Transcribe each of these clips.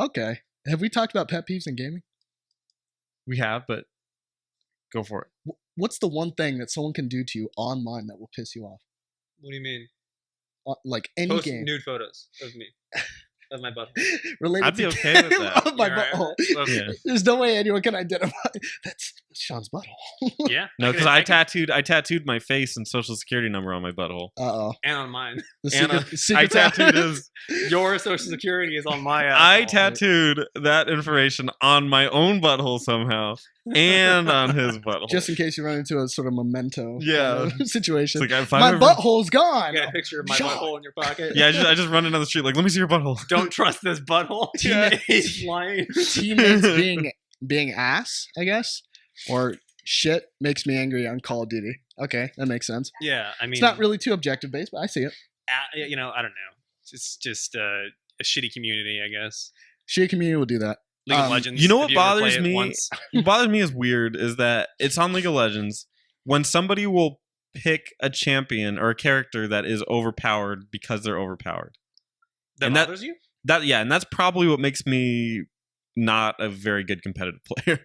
Okay. Have we talked about pet peeves in gaming? We have, but go for it. What's the one thing that someone can do to you online that will piss you off? What do you mean? Like any Post game nude photos of me, of my butthole. related I'd be to okay with that. of my You're right butthole. with that? Okay. Yeah. There's no way anyone can identify. That's Sean's butthole. Yeah. No, because I can- I tattooed my face and social security number on my butthole. Uh-oh. and on mine. The Anna, secret I tattooed tattoos. Your social security is on my I asshole. tattooed that information on my own butthole somehow, and on his butthole. Just in case you run into a sort of memento Yeah. situation. It's like, if My I'm ever- butthole's gone. You got a picture of my Sean. butthole in your pocket. Yeah, I just run it down the street like, let me see your butthole. Don't trust this butthole. Yeah. He's lying. Teammates being ass, I guess, or shit makes me angry on Call of Duty. Okay, that makes sense. Yeah, I mean, It's not really too objective based, but I see it. you know, I don't know. It's just a shitty community, I guess. Shit community will do that. League of Legends. You know if what ever play bothers it me? once- What bothers me is weird is that it's on League of Legends when somebody will pick a champion or a character that is overpowered because they're overpowered. That and that- bothers you? And that's probably what makes me not a very good competitive player.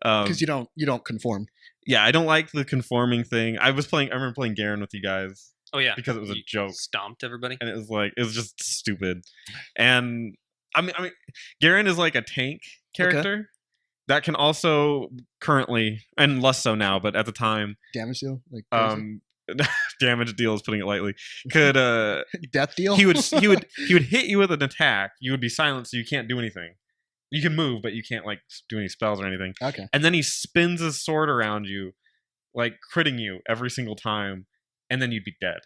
Because you don't conform. Yeah, I don't like the conforming thing. I remember playing Garen with you guys Oh yeah, because it was a You joke, Stomped everybody. and it was just stupid. And I mean, Garen is like a tank character that can also currently, and less so now, but at the time, Damage deal, like crazy. damage deal is putting it lightly. Could Death deal. he would hit you with an attack. You would be silent, so you can't do anything. You can move, but you can't like do any spells or anything. Okay. And then he spins his sword around you, like critting you every single time, and then you'd be dead.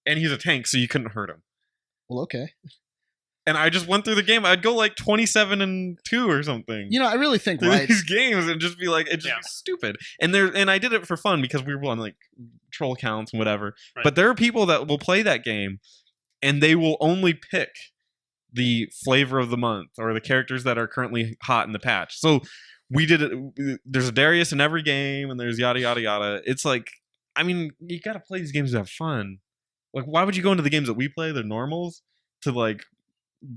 And he's a tank, so you couldn't hurt him. Well, okay. And I just went through the game. I'd go like 27-2 or something. You know, I really think Through Riot's these games and just be like, it's just Yeah. be stupid. And I did it for fun because we were on like troll counts and whatever. Right. But there are people that will play that game and they will only pick the flavor of the month or the characters that are currently hot in the patch. So we did it. There's a Darius in every game and there's yada yada yada. It's like, I mean, you got to play these games to have fun. Like, why would you go into the games that we play, the normals, to like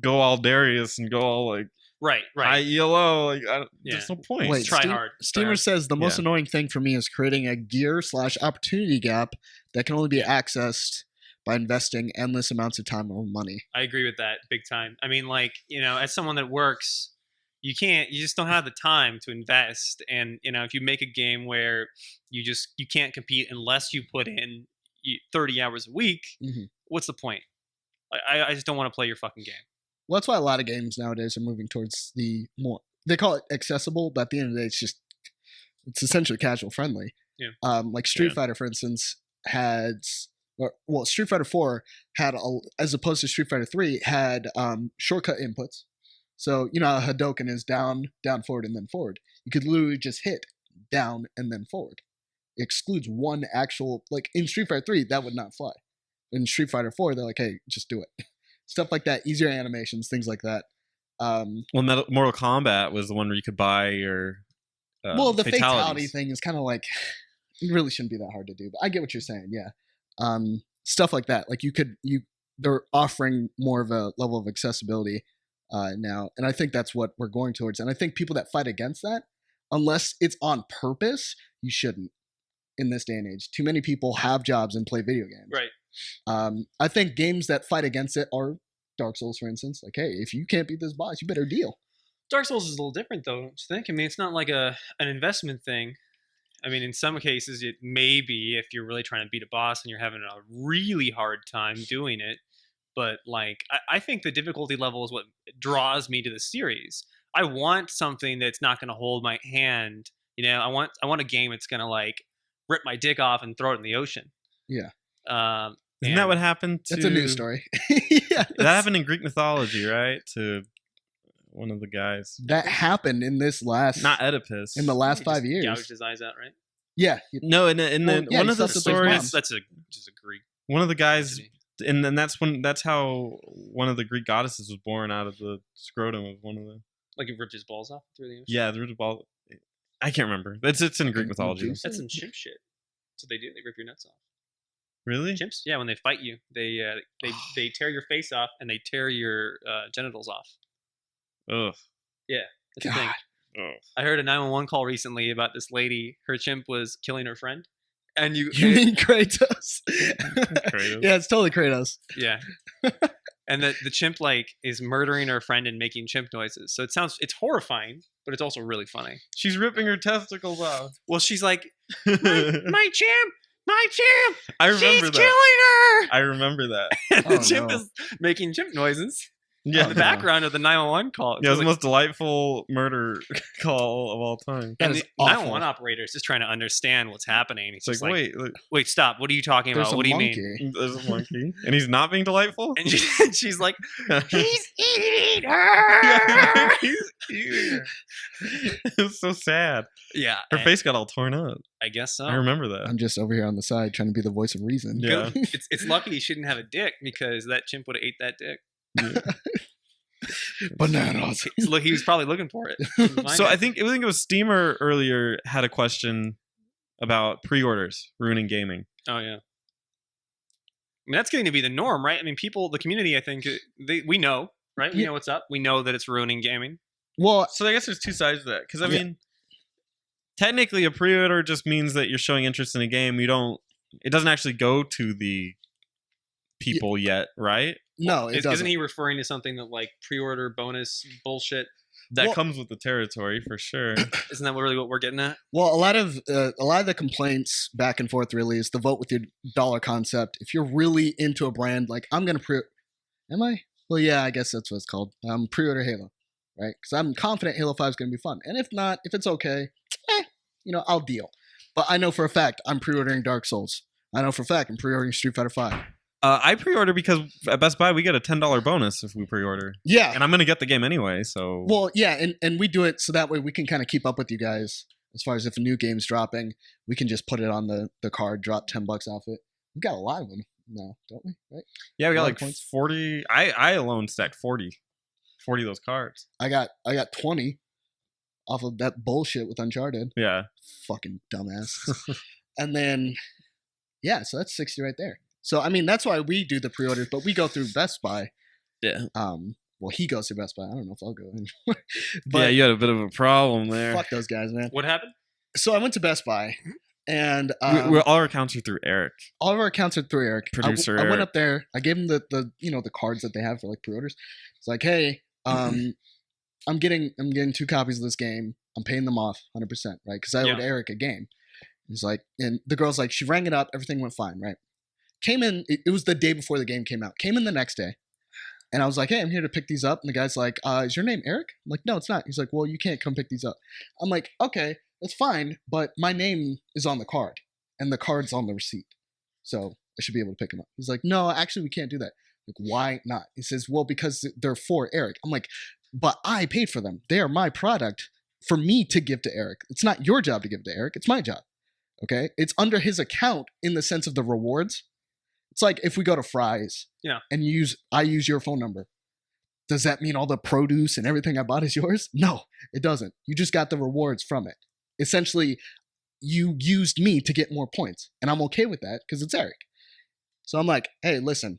go all Darius and go all like Right. high ELO? Like, Yeah. there's no point. Wait, Try Steam- hard. Steamer says the most Yeah. annoying thing for me is creating a gear/opportunity gap that can only be accessed by investing endless amounts of time or money. I agree with that big time. I mean, like, you know, as someone that works, you just don't have the time to invest. And, you know, if you make a game where you can't compete unless you put in 30 hours a week, Mhm. what's the point? I just don't want to play your fucking game. Well, that's why a lot of games nowadays are moving towards the more, they call it accessible, but at the end of the day, it's essentially casual friendly. Yeah. Like Street Yeah. Fighter, for instance, Street Fighter 4 had, as opposed to Street Fighter 3, had shortcut inputs. So, you know, how Hadoken is down, forward, and then forward. You could literally just hit down and then forward. It excludes one actual, like in Street Fighter 3, that would not fly. In Street Fighter 4, they're like, hey, just do it. Stuff like that, easier animations, things like that. Well, Mortal Kombat was the one where you could buy your Well, the fatality fatalities. thing is kind of like, it really shouldn't be that hard to do, but I get what you're saying. Yeah. Stuff like that. Like they're offering more of a level of accessibility now. And I think that's what we're going towards. And I think people that fight against that, unless it's on purpose, you shouldn't in this day and age. Too many people have jobs and play video games. Right. I think games that fight against it are Dark Souls, for instance. Like, hey, if you can't beat this boss, you better deal. Dark Souls is a little different, though, don't you think? I mean, it's not like an investment thing. I mean, in some cases, it may be if you're really trying to beat a boss and you're having a really hard time doing it. But, like, I think the difficulty level is what draws me to the series. I want something that's not going to hold my hand. You know, I want a game that's going to, like, rip my dick off and throw it in the ocean. Yeah. Isn't that what happened to... That's a news story. Yeah, That happened in Greek mythology, right? To one of the guys. that happened in this last, Not Oedipus. in the last He 5 just years. gouged his eyes out, right? Yeah. No, Well, yeah, one he of the slept with his mom. stories... That's a Greek. One of the guys... tragedy. And then that's how one of the Greek goddesses was born out of the scrotum of one of the... Like he ripped his balls off through the ocean. Yeah, the root of ball... I can't remember. It's in Greek In mythology. Medusa? That's some chimp shit. That's what they do. They rip your nuts off. Really? Chimps, yeah, when they fight you, they tear your face off and they tear your genitals off. Ugh. That's the thing. God. Ugh. I heard a 911 call recently about this lady. Her chimp was killing her friend, and You mean Kratos? Kratos. Yeah, it's totally Kratos. yeah. And the chimp like is murdering her friend and making chimp noises. So it's horrifying, but it's also really funny. She's ripping her testicles off. Well, she's like, my chimp, I remember she's that. killing her. I remember that. And the Oh, chimp no. is making chimp noises Yeah. in the background of the 911 call. Yeah, So, it's the like, most delightful murder call of all time. That and is the awful. 911 operator is just trying to understand what's happening. He's It's just like, like, wait, wait, stop. What are you talking There's about? a What do you monkey. mean? there's a monkey, and he's not being delightful. And she's like, he's eating her. He's eating her. It's so sad. Yeah, Her and face got all torn up. I guess so. I remember that. I'm just over here on the side trying to be the voice of reason. Yeah. It's lucky he shouldn't have a dick because that chimp would have ate that dick. Bananas. Look, he was probably looking for it. Couldn't find So it. I think it was Steamer earlier had a question about pre-orders ruining gaming. Oh yeah. I mean, that's getting to be the norm, right? I mean, people, the community, I think we know, right? We Yeah. know what's up. We know that it's ruining gaming. Well, So I guess there's two sides to that. Because I Yeah. mean, technically, a pre-order just means that you're showing interest in a game. It doesn't actually go to the people yet, right? no, it doesn't. Isn't he referring to something that like pre-order bonus bullshit? That Well- comes with the territory for sure. Isn't that really what we're getting at? Well, a lot of the complaints back and forth really is the vote with your dollar concept. If you're really into a brand, like I'm gonna am I? Well, yeah, I guess that's what it's called. Pre-order Halo, right? Because I'm confident Halo 5 is gonna be fun. And if not, if it's okay, I'll deal. But I know for a fact I'm pre-ordering Dark Souls. I know for a fact I'm pre-ordering Street Fighter 5. I pre-order because at Best Buy we get a $10 bonus if we pre-order, Yeah. and I'm gonna get the game anyway. So Well, yeah, and we do it so that way we can kind of keep up with you guys as far as if a new game's dropping, we can just put it on the card, drop $10 off it. We got a lot of them now, don't we? Right? yeah, we got lot of like points. 40. I alone stacked 40 of those cards. I got 20 off of that bullshit with Uncharted. Yeah, Fucking dumbass. And then yeah, so that's 60 right there. So I mean that's why we do the pre-orders, but we go through Best Buy. yeah, Well, he goes through Best Buy. I don't know if I'll go anymore. But yeah. You had a bit of a problem there. fuck those guys, man. What happened? So I went to Best Buy and All our accounts are through Eric. all of our accounts are through Eric. Producer I went Eric. up there. I gave him the the cards that they have for like pre-orders. It's like, hey, I'm getting 2 copies of this game. I'm paying them off 100%, right? Because I owed Yeah. Eric a game. He's like, and the girl's like, she rang it up. Everything went fine, right? Came in. It was the day before the game came out. Came in the next day, and I was like, hey, I'm here to pick these up. And the guy's like, is your name Eric? I'm like, no, it's not. He's like, well, you can't come pick these up. I'm like, okay, that's fine, but my name is on the card, and the card's on the receipt, so I should be able to pick them up. He's like, no, actually, we can't do that. Like, why not? He says, well, because they're for Eric. I'm like, but I paid for them. They are my product for me to give to Eric. It's not your job to give to Eric. It's my job. Okay? It's under his account in the sense of the rewards. It's like if we go to Fry's and I use your phone number. Does that mean all the produce and everything I bought is yours? No, it doesn't. You just got the rewards from it. Essentially, you used me to get more points. And I'm okay with that because it's Eric. So I'm like, hey, listen,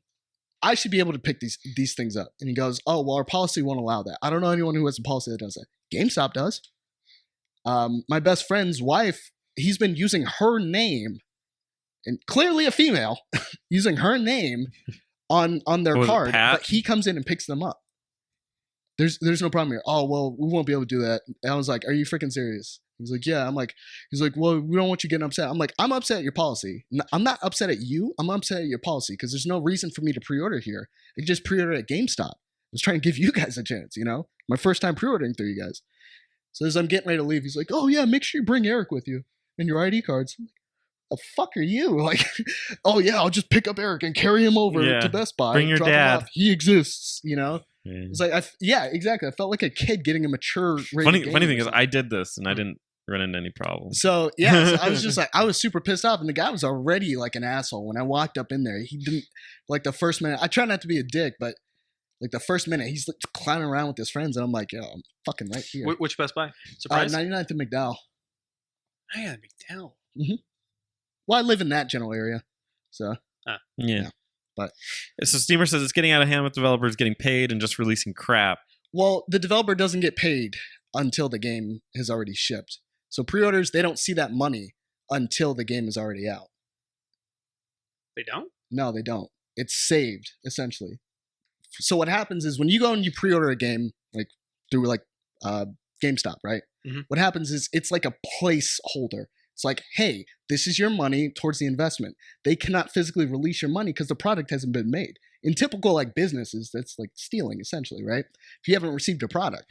I should be able to pick these things up. And he goes, oh, well, our policy won't allow that. I don't know anyone who has a policy that does that. GameStop does. My best friend's wife, he's been using her name, and clearly a female, using her name on their Was it card, Pat? but he comes in and picks them up. There's no problem here. Oh, well, we won't be able to do that. And I was like, are you freaking serious? He's like, yeah. He's like, well, we don't want you getting upset. I'm like, I'm upset at your policy. I'm not upset at you. I'm upset at your policy because there's no reason for me to pre-order here. I could just pre-order at GameStop. I was trying to give you guys a chance, My first time pre-ordering through you guys. So as I'm getting ready to leave, he's like, oh, yeah, make sure you bring Eric with you and your ID cards. I'm like, the fuck are you? Like, oh, yeah, I'll just pick up Eric and carry him over Yeah. to Best Buy. Bring your drop him dad. off. He exists, Yeah. It's like, yeah, exactly. I felt like a kid getting a mature Funny thing is, I did this and I didn't run into any problems. So yeah, so I was just like, I was super pissed off, and the guy was already like an asshole when I walked up in there. He didn't like the first minute. I try not to be a dick, but like the first minute, he's like clowning around with his friends, and I'm like, yo, I'm fucking right here. Which Best Buy? Surprise? 99th and McDowell. Man, McDowell. Well, I live in that general area, so Yeah. But so Steamer says it's getting out of hand with developers getting paid and just releasing crap. Well, the developer doesn't get paid until the game has already shipped. So pre-orders, they don't see that money until the game is already out. They don't? No, they don't. It's saved, essentially. So what happens is when you go and you pre-order a game, like through like GameStop, right? Mhm. What happens is it's like a placeholder. It's like, hey, this is your money towards the investment. They cannot physically release your money because the product hasn't been made. In typical like businesses, that's like stealing essentially, right? If you haven't received a product.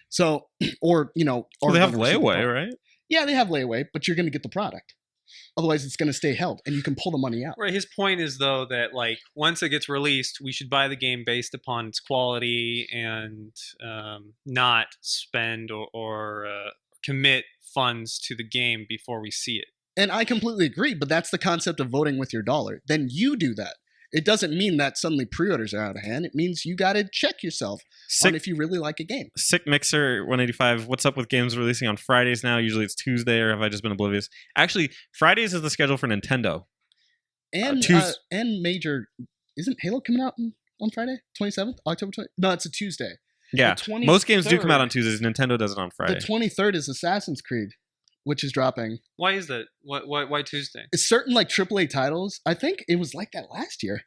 So, or, you know, Well, or they have don't receive the layaway, product. right? Yeah, they have layaway, but you're going to get the product. Otherwise, it's going to stay held and you can pull the money out. Right. His point is though that like once it gets released, we should buy the game based upon its quality and not spend or commit funds to the game before we see it. And I completely agree, but that's the concept of voting with your dollar. Then you do that. It doesn't mean that suddenly pre-orders are out of hand. It means you got to check yourself on Sick, if you really like a game. Sick Mixer 185. What's up with games releasing on Fridays now? Usually it's Tuesday, or have I just been oblivious? Actually, Fridays is the schedule for Nintendo. And Tues- and major, isn't Halo coming out on Friday, 27th, October 20th? No, it's a Tuesday. Yeah, The most games do come out 23rd on Tuesdays. Nintendo does it on Friday. The 23rd is Assassin's Creed, which is dropping. Why is that? Why Tuesday? It's certain like AAA titles. I think it was like that last year.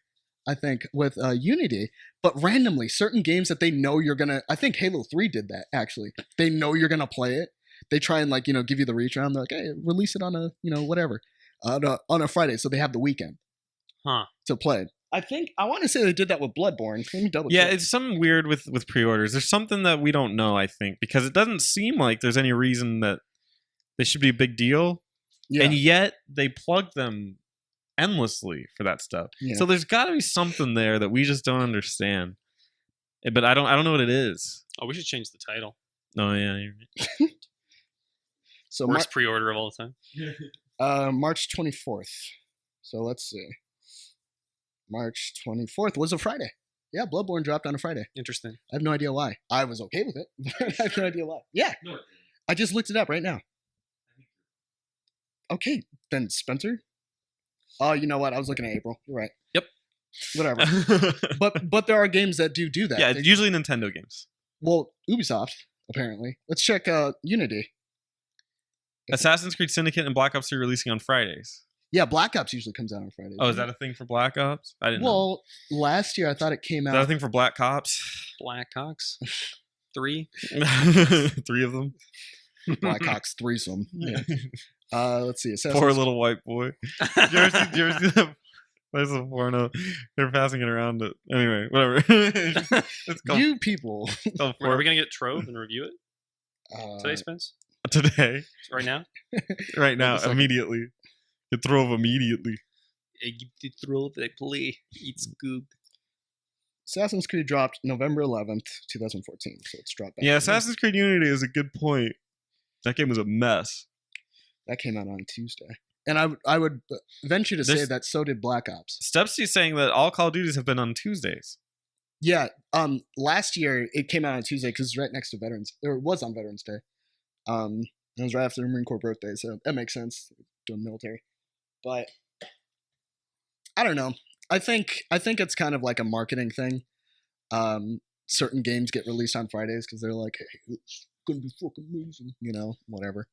I think with Unity, but randomly certain games that they know you're gonna. I think Halo 3 did that actually. They know you're gonna play it. They try and like give you the reach around. They're like, hey, release it on a whatever on a Friday, so they have the weekend to play. I think I want to say they did that with Bloodborne. Let me double Yeah, check. it's something weird with pre-orders. There's something that we don't know, I think, because it doesn't seem like there's any reason that they should be a big deal, Yeah. and yet they plug them endlessly for that stuff. Yeah. So there's got to be something there that we just don't understand. But I don't know what it is. Oh, we should change the title. Oh yeah, you're right. So Worst pre-order of all time. March 24th. So let's see. March 24th was a Friday. Yeah, Bloodborne dropped on a Friday. Interesting. I have no idea why. I was okay with it, but I have no idea why. Yeah, I just looked it up right now. Okay, then Spencer. Oh, you know what? I was looking at April. You're right. Yep. Whatever. But there are games that do that. Yeah, They- it's usually Nintendo games. well, Ubisoft apparently. Let's check Unity. Assassin's Creed Syndicate and Black Ops 3 releasing on Fridays. Yeah, Black Ops usually comes out on Friday. Oh, is that a thing for Black Ops? I didn't know. Well, last year I thought it came Is that a out. thing for Black Cops? Blackhawks 3. 3 of them. Black Ops threesome. Yeah. Let's see. Assassin's Poor little white boy. Did you ever see that? There's a porno. They're passing it around. Anyway, whatever. It's called, You people. called Are we gonna get Trove and review it Uh, today, Spence? today, Right now? right now, second. immediately. You throw them immediately. Get Trove, they play. It's good. Assassin's Creed dropped November 11th, 2014. So it's dropped back. Yeah, Assassin's Creed Unity is a good point. That game was a mess. That came out on Tuesday. And I would venture to say There's- that so did Black Ops. Stepsy's saying that all Call of Duties have been on Tuesdays. Yeah. Last year it came out on Tuesday because it's right next to Veterans. Or it was on Veterans Day. It was right after the Marine Corps birthday, so that makes sense. Doing military. But I don't know. I think it's kind of like a marketing thing. Certain games get released on Fridays because they're like, hey, it's gonna be fucking amazing, whatever.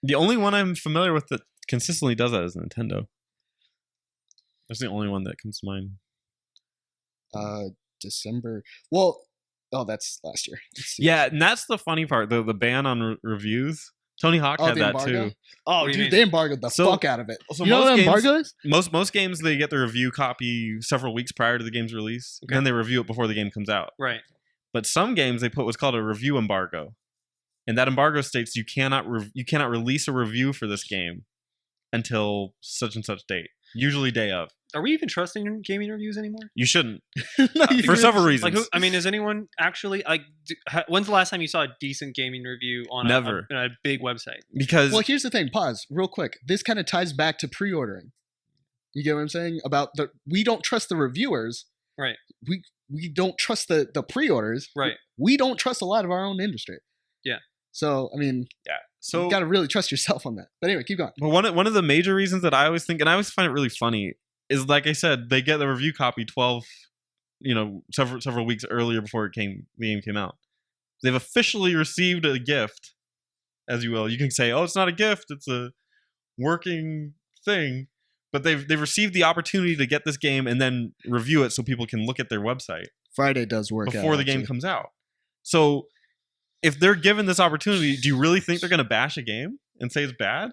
The only one I'm familiar with that consistently does that is Nintendo. That's the only one that comes to mind. December. Well, oh, that's last year. Let's see. Yeah, and that's the funny part. The ban on reviews. Tony Hawk Oh, had the that embargo? too. Oh, What do you dude, mean? they embargoed the So- fuck out of it. So You know most what games, embargo is? most games they get the review copy several weeks prior to the game's release, Okay. and then they review it before the game comes out. Right. But some games they put what's called a review embargo, and that embargo states you cannot release a review for this game until such and such date, usually day of. Are we even trusting gaming reviews anymore? You shouldn't No, you for can- several reasons. Like, I mean, is anyone actually like? When's the last time you saw a decent gaming review on Never. a big website? because Well, here's the thing. Pause real quick. This kind of ties back to pre-ordering. You get what I'm saying? About we don't trust the reviewers. Right. We don't trust the pre-orders. Right. We don't trust a lot of our own industry. Yeah. So I mean, so you got to really trust yourself on that. But anyway, keep going. But one of the major reasons that I always think, and I always find it really funny, is like I said, they get the review copy several weeks earlier before the game came out. They've officially received a gift, as you will. You can say, "Oh, it's not a gift; it's a working thing." But they've received the opportunity to get this game and then review it so people can look at their website Friday does work before out, the game actually. comes out. So, if they're given this opportunity, do you really think they're going to bash a game and say it's bad?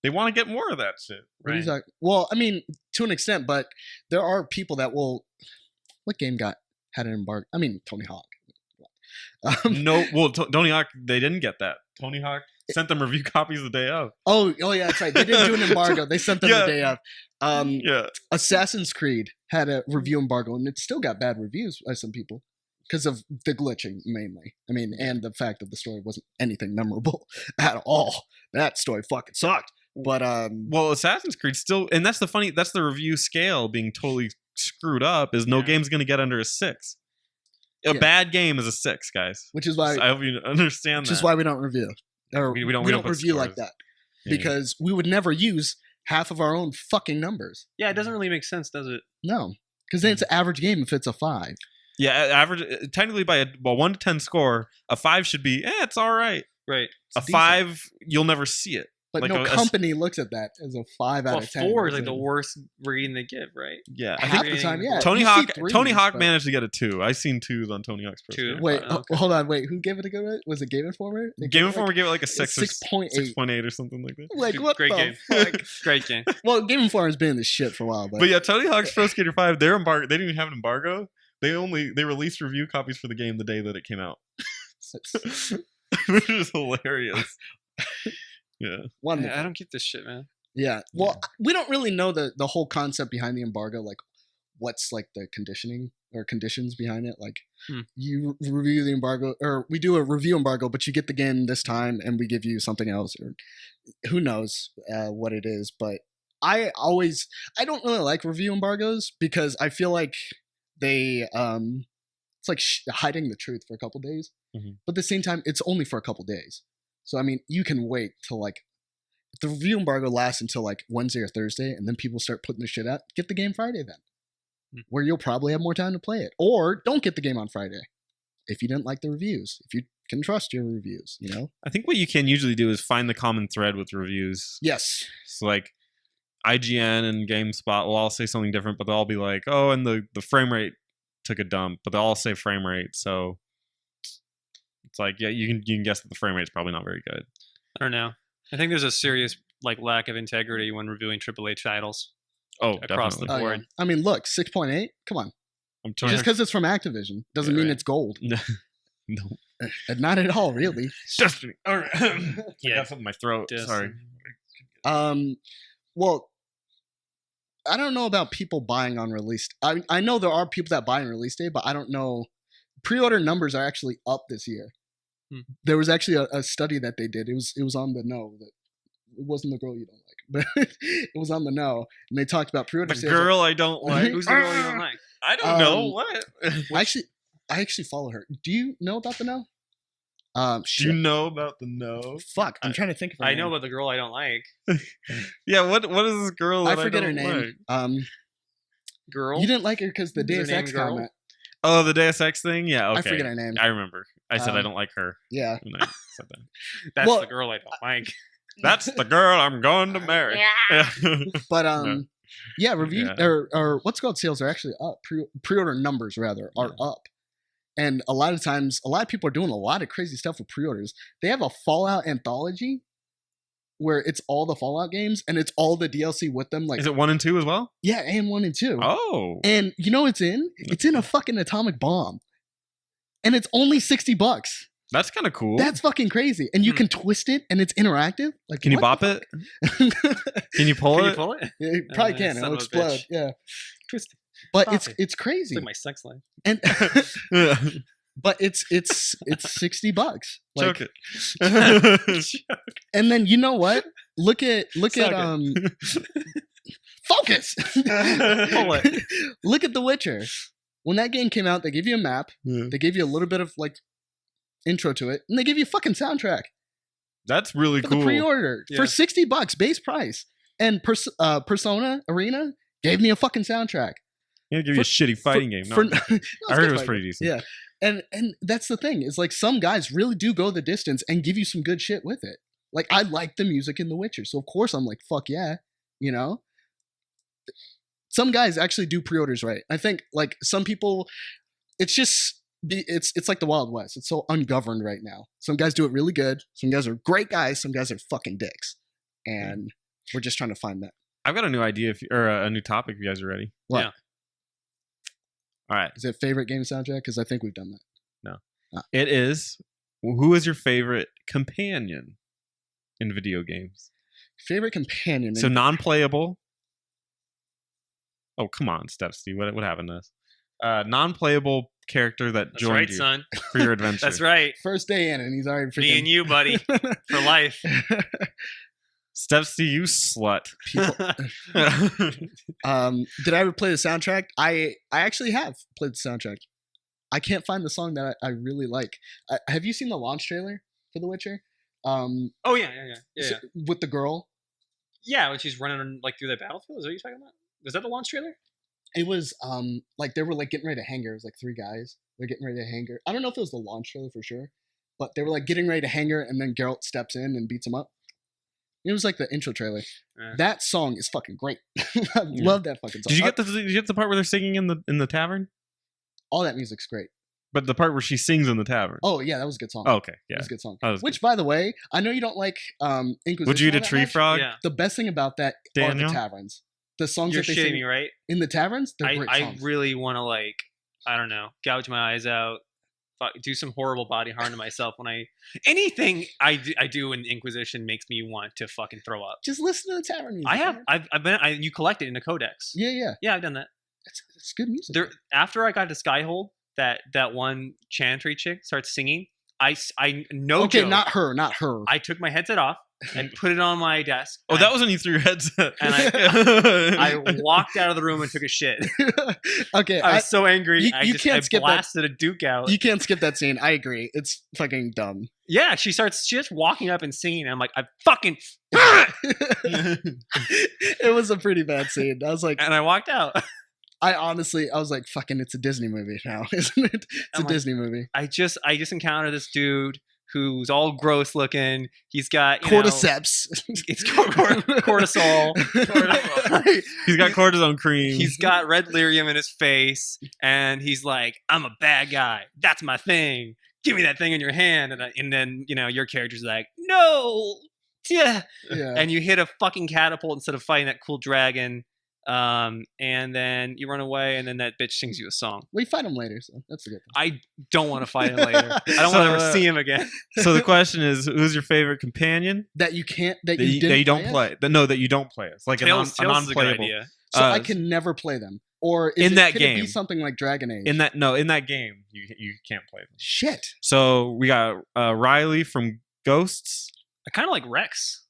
They want to get more of that shit. What is that? Well, I mean, to an extent, but there are people that will. What game had an embargo? I mean, Tony Hawk. No, well, Tony Hawk, they didn't get that. Tony Hawk sent them review copies the day of. Oh, yeah, that's right. They didn't do an embargo. They sent them Yeah. the day of. Yeah. Assassin's Creed had a review embargo, and it still got bad reviews by some people because of the glitching, mainly. I mean, and the fact that the story wasn't anything memorable at all. That story fucking sucked. But Well, Assassin's Creed still, and that's the review scale being totally screwed up. Is no Yeah. game's going to get under a 6. A Yeah. bad game is a 6, guys. which is why I hope you understand which that. is why we don't review, or We we don't don't put review like scores. that Yeah. because we would never use half of our own fucking numbers. Yeah, it doesn't really make sense, does it? No, because then it's an average game if it's a 5. Yeah, average technically by a 1 to 10 score, a 5 should be it's all right. Right. A decent. 5, you'll never see it. But like no a- company looks at that as a 5 out Well, of 10. 4 is like So the worst rating they give, right? Yeah, I half think the time, yeah. Tony You see Hawk. threes, Tony Hawk but- managed to get a 2. I've seen 2s on Tony Hawk's Pro 2? Skater. Wait, Okay. hold on. Wait, who gave it a good rate? Was it Game Informer? They Game gave it Informer gave it like a 6 or 6.8. 6.8 or something like that. Like what Great the game. fuck? Great game. Well, Game Informer has been in this shit for a while, but But yeah, Tony Hawk's Pro Skater 5, their embargo, they didn't even have an embargo. They released review copies for the game the day that it came out. Which is hilarious. Yeah. wonderful. I don't get this shit, man. Yeah. Well, we don't really know the whole concept behind the embargo, like what's like the conditioning or conditions behind it. Like you review the embargo, or we do a review embargo, but you get the game this time and we give you something else, or who knows what it is. But I don't really like review embargoes because I feel like they it's like hiding the truth for a couple days, but at the same time it's only for a couple days. So I mean, you can wait till like the review embargo lasts until like Wednesday or Thursday, and then people start putting the shit out. Get the game Friday then, where you'll probably have more time to play it, or don't get the game on Friday if you didn't like the reviews. If you can trust your reviews, you know. I think what you can usually do is find the common thread with reviews. Yes. So like IGN and GameSpot will all say something different, but they'll all be like, "Oh, and the frame rate took a dump," but they'll all say frame rate. So it's like, yeah, you can guess that the frame rate's probably not very good. I don't know. I think there's a serious lack of integrity when reviewing AAA titles. Oh, Across definitely. the Oh, yeah. board. I mean, look, 6.8. Come on. I'm trying Just because it's from Activision doesn't Yeah, mean right. it's gold. No. Not at all, really. Destiny. All right. I Yeah. got something in my throat. Sorry. Well, I don't know about people buying on release. I know there are people that buy on release day, but I don't know. Pre-order numbers are actually up this year. There was actually a study that they did. It was on the know that it wasn't the girl you don't like, but it was on the know, and they talked about pre-order The sales. girl I don't like. Who's the girl you don't like? I don't know Um, what. I actually follow her. Do you know about the know? Do Shit. you know about the no? Fuck, I'm trying to think of her I name. know about the girl I don't like. Yeah. What is this girl? I That forget her don't name. like? Girl? You didn't like her because the Is her Deus name Ex Girl? comment. Oh, the Deus Ex thing. Yeah. Okay. I forget her name. I remember. I said I Um, don't like her. Yeah. When I said that. That's Well- the girl I don't like. That's the girl I'm going to marry. Yeah. But yeah, review Yeah. or what's called sales are actually up. Pre-order numbers rather are up, and a lot of times, a lot of people are doing a lot of crazy stuff with pre-orders. They have a Fallout anthology where it's all the Fallout games and it's all the DLC with them. Like, Is it 1 and 2 as well? yeah, and 1 and 2. Oh. And you know what's in? It's in a fucking atomic bomb, and it's only $60. That's kind of cool. That's fucking crazy, and you can twist it, and it's interactive. Like, Can you what bop it? the Can you pull Can it? you pull it? You probably can. Son It'll of a explode. bitch. Yeah, Twist it. but Pop it's it. it's It's crazy. like my sex life. And Yeah. but it's $60. Like, Choke it. and then you know what? Look at Suck it. focus. Pull it. Look at The Witcher. When that game came out, they gave you a map. They gave you a little bit of like intro to it, and they gave you a fucking soundtrack That's really for cool. the pre-order Yeah. for $60 base price. And Persona Arena gave me a fucking soundtrack. gonna give you a shitty fighting game. No, For, I'm joking. I heard it was pretty decent. Yeah, and that's the thing is like some guys really do go the distance and give you some good shit with it. Like I like the music in The Witcher, so of course I'm like fuck yeah, you know. Some guys actually do pre-orders right. I think like some people, it's just it's like the Wild West. It's so ungoverned right now. Some guys do it really good. Some guys are great guys. Some guys are fucking dicks, and we're just trying to find that. I've got a new idea or a new topic if you guys are ready. What? Yeah. All right. Is it favorite game soundtrack? Because I think we've done that. It is. Who is your favorite companion in video games? Favorite companion. So non-playable. Oh come on, Steph Steve. What happened to us? Non-playable character that That's joined right, you son. for your adventure. That's right. First day in, and he's already freaking. Me and you, buddy, for life. Steph Steve, you slut. Did I ever play the soundtrack? I actually have played the soundtrack. I can't find the song that I really like. Have you seen the launch trailer for The Witcher? Oh yeah. With the girl. Yeah, when she's running like through the battlefield. Is that what you're talking about? Was that the launch trailer? It was like they were like getting ready to hang her. It was like 3 guys. They're getting ready to hang her. I don't know if it was the launch trailer for sure, but they were like getting ready to hang her, and then Geralt steps in and beats him up. It was like the intro trailer. That song is fucking great. I love that fucking song. Did you get the part where they're singing in the tavern? All that music's great. But the part where she sings in the tavern. Oh yeah, that was a good song. Oh, okay, yeah. That was a good song. That was Which, by the way, I know you don't like Inquisition. Would you eat all a that tree much. frog? Yeah. The best thing about that are Daniel? the taverns. The songs You're that they shitting sing me, right? in the taverns, they're great I songs. really want to like, I don't know, gouge my eyes out, do some horrible body harm to myself when anything I do in Inquisition makes me want to fucking throw up. Just listen to the tavern music. I have. man. You collect it in a codex. Yeah. Yeah, I've done that. It's good music. There, after I got to Skyhold, that one Chantry chick starts singing. I no okay, joke, not her. I took my headset off and put it on my desk. Oh, that was when you threw your headset. And I walked out of the room and took a shit. Okay, I was so angry. you can't skip that. blasted a Duke out. You can't skip that scene. I agree. It's fucking dumb. Yeah, she's just walking up and singing. And I'm like, I fucking. It was a pretty bad scene. I was like, And I walked out. I was like, fucking, it's a Disney movie now, isn't it? It's I'm a like, Disney movie. I just encountered this dude who's all gross looking. He's got Cordyceps. It's cortisol. He's got cortisone cream. He's got red lyrium in his face, and he's like, "I'm a bad guy. That's my thing. Give me that thing in your hand." And then your character's like, "No, yeah." Yeah. And you hit a fucking catapult instead of fighting that cool dragon. And then you run away, and then that bitch sings you a song. We fight him later, so that's a good thing. I don't want to fight him later. I don't want to ever see him again. So the question is, who's your favorite companion That you can't, that that you, that you don't as? play? That you don't play as, like Tails a is a good non-playable. idea. So I can never play them. Or in that could it game. be something like Dragon Age? In that game, you can't play them. Shit. So we got Riley from Ghosts, I kind of like Rex.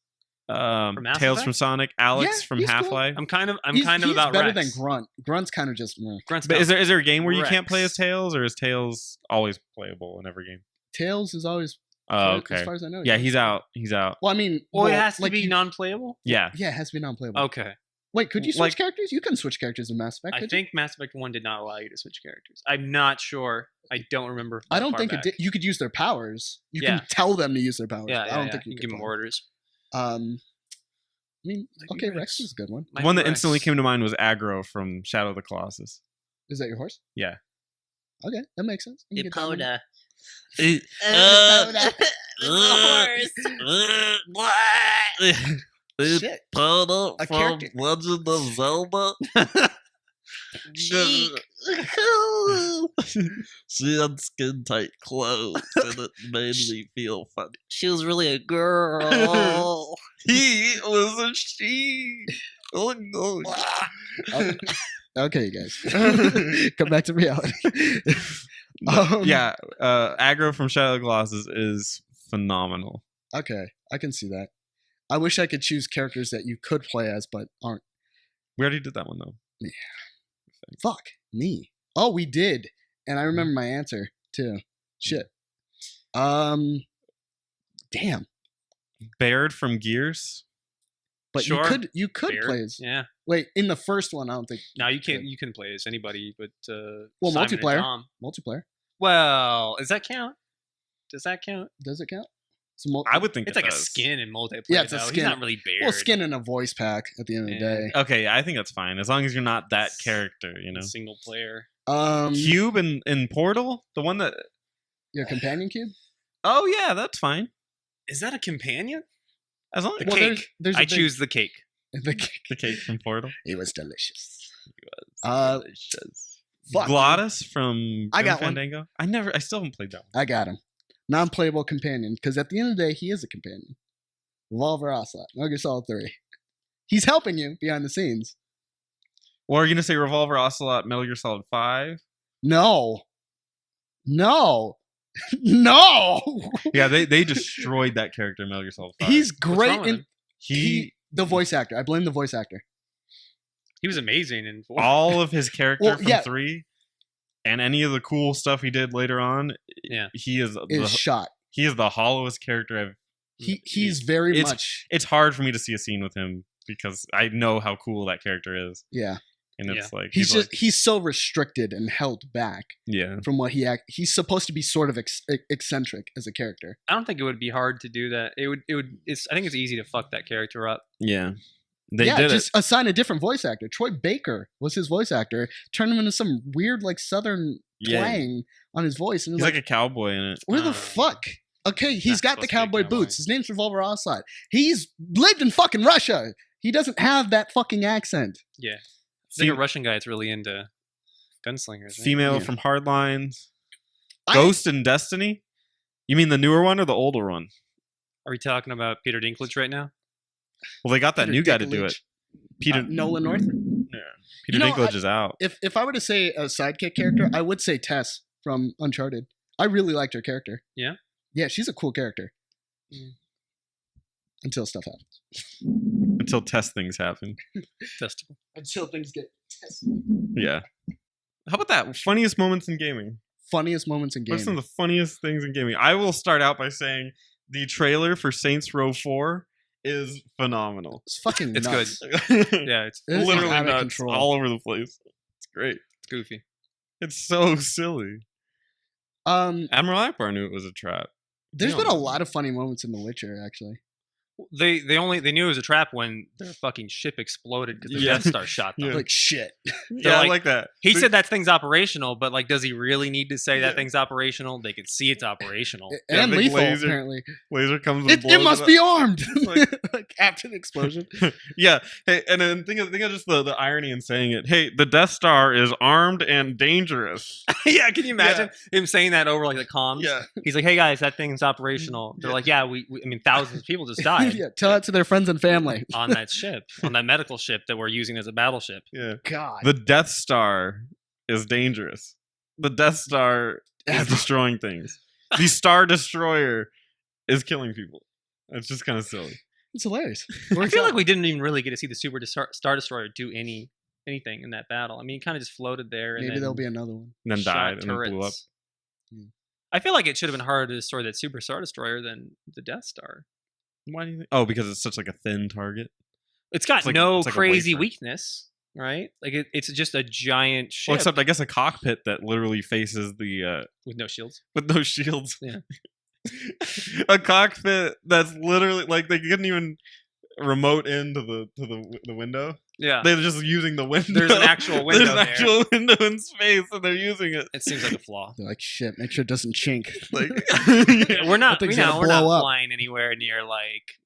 Mass Tales Effect? from Sonic, Alex Yeah, from he's cool. Half-Life. I'm kind of He's about better Rex. than Grunt. Grunt's kind of just meh. Grunt's But not- is there a game where you can't play as Rex. Tails, or is Tails always playable in every game? Tails is always. Oh, as okay. far as I know. Yeah, he's out. He's out. Well, I mean, Well, it has to like be you- non-playable. Yeah. Yeah, it has to be non-playable. Okay. Wait, could you switch like- characters? You can switch characters in Mass Effect. I could think Mass Effect 1 did not allow you to switch characters. I'm not sure. I don't remember. I that don't far think back. it did. You could use their powers. You Yeah. can tell them to use their powers. Yeah, I don't yeah, think you you give can them orders. I mean, Might okay, be Rex is a good one. One that instantly came to mind was Aggro from Shadow of the Colossus. Is that your horse? Yeah. Okay, that makes sense. I can get that one. Shit. Epona A from character. Legend of Zelda. She had skin tight clothes and it made me feel funny. She was really a girl. He was a she. Oh no. Okay, you guys. Come back to reality. Yeah, Aggro from Shadow of the Colossus is phenomenal. Okay, I can see that. I wish I could choose characters that you could play as, but aren't. We already did that one though. Fuck me. Oh, we did, and I remember my answer too. Shit. Damn. Baird from Gears. But Sure. you could Beard. play as. Yeah. Wait, in the first one, I don't think. Now you can't. You can play as anybody, but Well, Simon and multiplayer. Tom. Multiplayer. Well, does that count? Does that count? Does it count? I would think It's it like a does. skin in multiplayer. Yeah, it's a though. skin. He's not really bared. Well, skin in a voice pack at the end of the Yeah. day. Okay, I think that's fine as long as you're not that character. You know, Single player. Cube in Portal, the one that. Your companion cube. Oh yeah, that's fine. Is that a companion? As long The as Well, cake. there's a I big- choose the cake. the cake. the cake from Portal. It was delicious. Delicious. Fuck. Glottis from I Grim got one. Fandango. I still haven't played that one. I got him. Non-playable companion, because at the end of the day, he is a companion. Revolver Ocelot, Metal Gear Solid 3. He's helping you behind the scenes. Or are you gonna say Revolver Ocelot, Metal Gear Solid 5? No. No. No. Yeah, they destroyed that character in Metal Gear Solid 5. He's wrong great with in him? the voice actor. I blame the voice actor. He was amazing in 4. all of his character Well, from yeah. 3 and any of the cool stuff he did later on. Yeah. he is Is shot. he is the hollowest character I've. He's very It's- much. It's hard for me to see a scene with him because I know how cool that character is, Yeah. and it's like He's like, he's so restricted and held back yeah. from what he's supposed to be sort of eccentric as a character. I don't think it would be hard to do that. It would. I think it's easy to fuck that character up. Yeah. They yeah, did just assign a different voice actor. Troy Baker was his voice actor. Turn him into some weird like southern Yeah. twang on his voice, and He's like, like a cowboy in it. where the Uh, fuck? Okay, he's not got the supposed to be a cowboy cowboy. boots. His name's Revolver Ocelot. He's lived in fucking Russia. He doesn't have that fucking accent. Yeah. It's like a Fem- Russian guy that's really into gunslingers. Right? Female Yeah. from Hardlines. I- Ghost in Destiny? You mean the newer one or the older one? Are we talking about Peter Dinklage right now? Well, they got that Peter new guy to do Dinklage. it. Peter Nolan North. Peter You know, Dinklage is out. If I were to say a sidekick character, I would say Tess from Uncharted. I really liked her character. Yeah? Yeah, she's a cool character. Mm. Until stuff happens. Until test things happen. Festival. Until things get tested. Yeah. How about that? Funniest moments in gaming. Funniest moments in What's some gaming. of the funniest things in gaming? I will start out by saying the trailer for Saints Row 4 is phenomenal. It's fucking It's nuts. good. Yeah, it's It is Literally out of nuts control. all over the place. It's great. goofy. It's so silly. Admiral Akbar knew it was a trap. There's You been know. a lot of funny moments in The Witcher, actually. They knew it was a trap when their fucking ship exploded because the Yeah. Death Star shot them. Yeah. Like shit. Yeah, I like- like that. He But- said that thing's operational, but like, does he really need to say Yeah. that thing's operational? They can see it's operational. Yeah, And big lethal, laser. apparently. laser comes and It blows must up. be armed. like- like after the explosion. Yeah. Hey, and then think of just the irony in saying it. Hey, the Death Star is armed and dangerous. Yeah, can you imagine him saying that over like the comms? Yeah. He's like, "Hey guys, that thing's operational." They're Yeah. like, "Yeah, we I mean, thousands of people just died Yeah, tell it to their friends and family. on that ship, on that medical ship that we're using as a battleship." Yeah. God. The Death Star is dangerous. The Death Star is destroying things. The Star Destroyer is killing people. It's just kind of silly. It's hilarious. I feel like we didn't even really get to see the Star Destroyer do anything in that battle. I mean, he kind of just floated there, and Maybe then there'll be another one. And then shot died and then blew up. turrets. Hmm. I feel like it should have been harder to destroy that Super Star Destroyer than the Death Star. Why do you think? Oh, because it's such like a thin target. It's got It's like- no it's like a crazy wafer. weakness, right? Like it's just a giant ship Well, except I guess a cockpit that literally faces the with no shields. with no shields. Yeah. A cockpit that's literally like they couldn't even remote into the window. Yeah, They're just using the window. There's an actual window There's an there. actual window in space, and they're using it. it seems like a flaw. They're like, shit, make sure it doesn't chink. Like, We're not, That thing's we're gonna not blow up. flying anywhere near like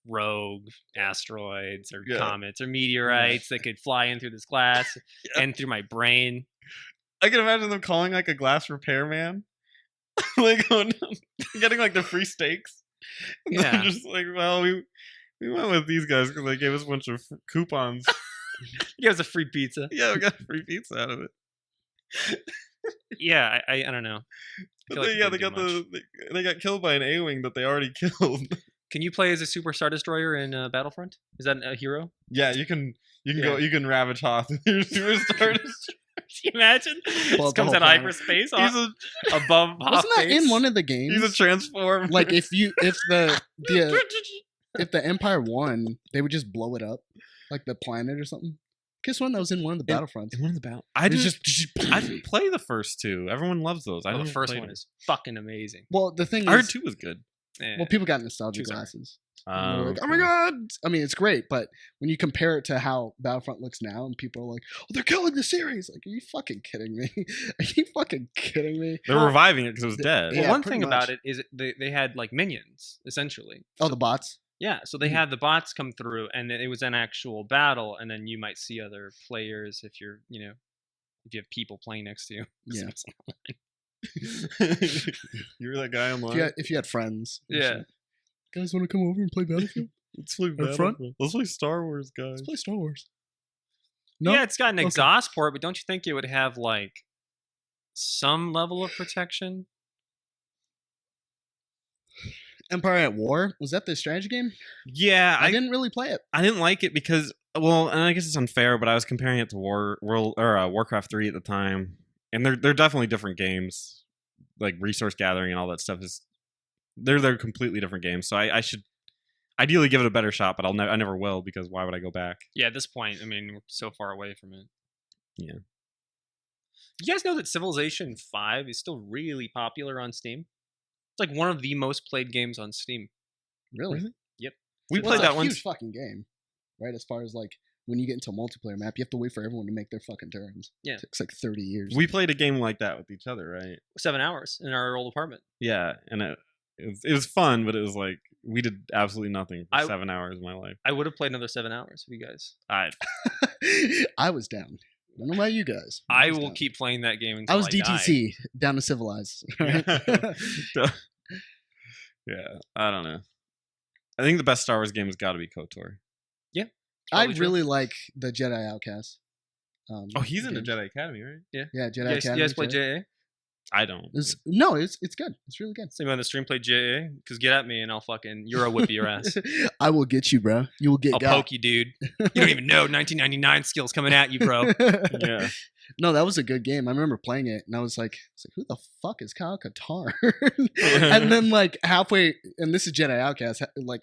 rogue asteroids or Yeah. comets or meteorites that could fly in through this glass and through my brain. I can imagine them calling like a glass repairman, like going, getting like the free steaks. And they're Yeah. just like, well, we went with these guys because they gave us a bunch of coupons. Give us a free pizza. Yeah, we got free pizza out of it. Yeah, I don't know. I feel like Yeah, it they didn't got do they got killed by an A-wing that they already killed. Can you play as a Super Star Destroyer in Battlefront? Is that a hero? Yeah, you can go Yeah. you can ravage Hoth with your superstar. Can you imagine? Well, Just the comes whole out of planet. hyperspace he's a above Wasn't that in one of the games? he's a transformer. Like if the Empire won, they would just blow it up. like the planet or something. Guess one that was in one of the Battlefronts. One of the battle. I It was just I didn't play the first two. Everyone loves those. I Oh, the didn't first play one them. is fucking amazing. Well, the thing I heard is, two was good. well, people got nostalgia Choose alright. glasses. And they're like, oh my Okay. god! I mean, it's great, but when you compare it to how Battlefront looks now, and people are like, "Oh, they're killing the series!" Like, are you fucking kidding me? Are you fucking kidding me? They're reviving it because it was dead. Well, Yeah, one pretty thing about much. it is they had like minions essentially. Oh, the bots. Yeah, so they Mhm. had the bots come through, and it was an actual battle, and then you might see other players if you're, if you have people playing next to you. Yeah. You were that guy If you had friends. and Yeah. shit. Guys, want to come over and play Battlefield? Let's play front? Battlefield. Let's play Star Wars, guys. Let's play Star Wars. No. Yeah, it's got an Okay. exhaust port, but don't you think it would have like some level of protection? Empire at War, was that the strategy game? Yeah, I didn't really play it. I didn't like it because, well, and I guess it's unfair, but I was comparing it to Warcraft 3 at the time, and they're definitely different games. Like resource gathering and all that stuff is they're completely different games. So I should ideally give it a better shot, but I never will because why would I go back? Yeah, at this point, I mean, we're so far away from it. Yeah. You guys know that Civilization 5 is still really popular on Steam? It's like one of the most played games on Steam. Really? Yep. We Well, played it's that a once. huge fucking game, right? As far as like when you get into a multiplayer map, you have to wait for everyone to make their fucking turns. Yeah. It takes like 30 years. We played a game like that with each other, right? 7 hours in our old apartment. Yeah, and it was fun, but it was like we did absolutely nothing for I- 7 hours of my life. I would have played another 7 hours with you guys. I was down. I don't know about you guys. I was will down. keep playing that game until I was die. DTC, down to civilize. right? Yeah, I don't know. I think the best Star Wars game has got to be KOTOR. I Probably true. really like the Jedi Outcast. Oh, he's in the games. Jedi Academy, right? Yeah, Jedi You guys, Academy. you guys play Jedi. JA? I don't. It's good. It's really good. Somebody on the stream play JA? Because get at me and I'll fucking Euro whip your ass. I will get you, bro. You will get I'll got. poke you, dude. You don't even know 1999 skills coming at you, bro. Yeah. No, that was a good game. I remember playing it, and I was like, who the fuck is Kyle Katarn? And then like halfway, and this is Jedi Outcast. Like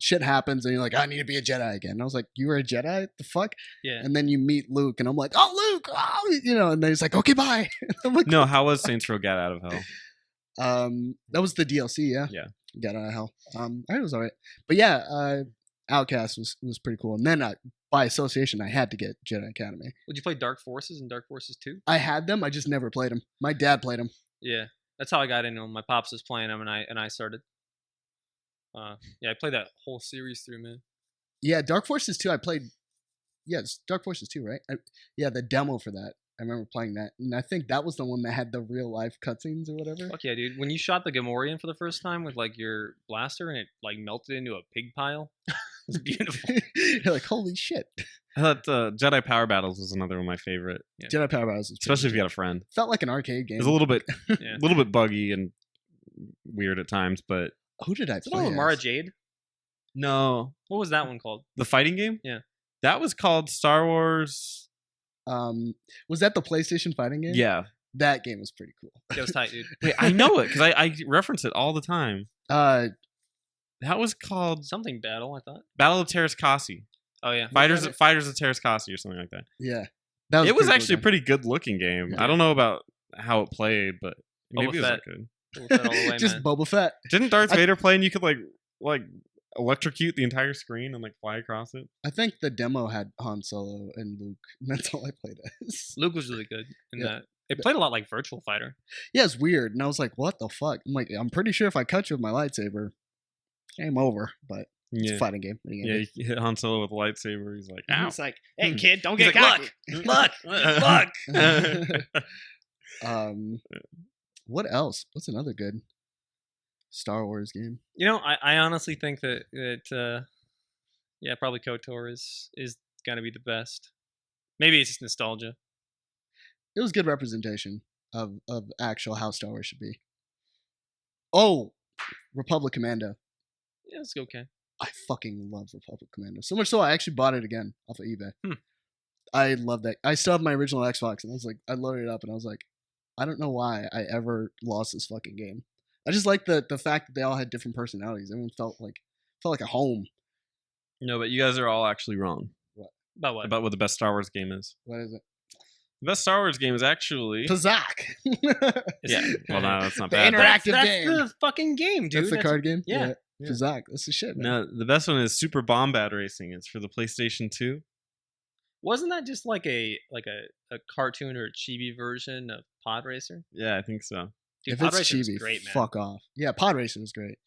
shit happens, and you're like, I need to be a Jedi again. And I was like, you were a Jedi? The fuck? Yeah. And then you meet Luke, and I'm like, oh, Luke, oh, and then he's like, okay, bye. I'm like, No, how was Saints Row Get Out of Hell? that was the DLC, yeah. Yeah. Got out of hell. I was alright, but yeah, Outcast was pretty cool. And then by association, I had to get Jedi Academy. Would you play Dark Forces and Dark Forces 2? I had them, I just never played them. My dad played them. Yeah. That's how I got into them. My pops was playing them and I started. Yeah, I played that whole series through, man. Yeah, Dark Forces 2. I played. Yeah, it's Dark Forces 2, right? Yeah, the demo for that. I remember playing that, and I think that was the one that had the real life cutscenes or whatever. Fuck yeah, dude. When you shot the Gamorrean for the first time with like your blaster and it like melted into a pig pile, it was beautiful. You're like, holy shit! I thought Jedi Power Battles was another one of my favorite, Yeah. Jedi Power Battles, was pretty especially if good. you got a friend. Felt like an arcade game. It was a little bit, Yeah. little bit buggy and weird at times, but Who did I Is it play? all Mara as? Jade? no, What was that one called? the fighting game. Yeah. That was called Star Wars. Was that the PlayStation fighting game? Yeah. that game was pretty cool. That was tight, dude. Wait, I know it because I reference it all the time. Uh, That was called Something battle, I thought. Battle of Terrascasi. Oh yeah. Fighters it? Fighters of Terrascasi or something like that. yeah, that It was pretty actually a cool pretty good looking game. Yeah. I don't know about how it played, but maybe Boba it was Fett. good. Pull that all the way, game. Just man. Boba Fett. Didn't Darth I- Vader play and you could like electrocute the entire screen and like fly across it? I think the demo had Han Solo and Luke. That's all I played as. Luke was really good in Yeah. that. It played a lot like Virtual Fighter. Yeah, it's weird, and I was like, "What the fuck?" I'm like, "I'm pretty sure if I cut you with my lightsaber, game over." But it's Yeah. a fighting game. What are you Yeah, gonna you hit Han Solo with a lightsaber. He's like, ow. He's like, "Hey Hmm. kid, don't He's get like, cocky. Look, look." do?" What else? What's another good Star Wars game? You know, I honestly think that yeah, probably KOTOR is gonna be the best. Maybe it's just nostalgia. It was good representation of actual how Star Wars should be. Oh, Republic Commando. Yeah, it's okay. I fucking love Republic Commando. So much so I actually bought it again off of eBay. Hmm. I love that. I still have my original Xbox, and I was like, I loaded it up, and I was like, I don't know why I ever lost this fucking game. I just like the fact that they all had different personalities. Everyone felt like a home. No, but you guys are all actually wrong. About what? about what the best Star Wars game is. What is it? The best Star Wars game is actually Pazak. yeah. Well, no, that's not The bad. interact- that's game. the fucking game, dude. That's the card game. yeah. Pazak. That's the shit, man. No, the best one is Super Bombad Racing. It's for the PlayStation 2. Wasn't that just like a cartoon or a chibi version of Pod Racer? Yeah, I think so. Dude, If Pod it's Racer was chibi, great, man. fuck off. Yeah, Pod Racer was great.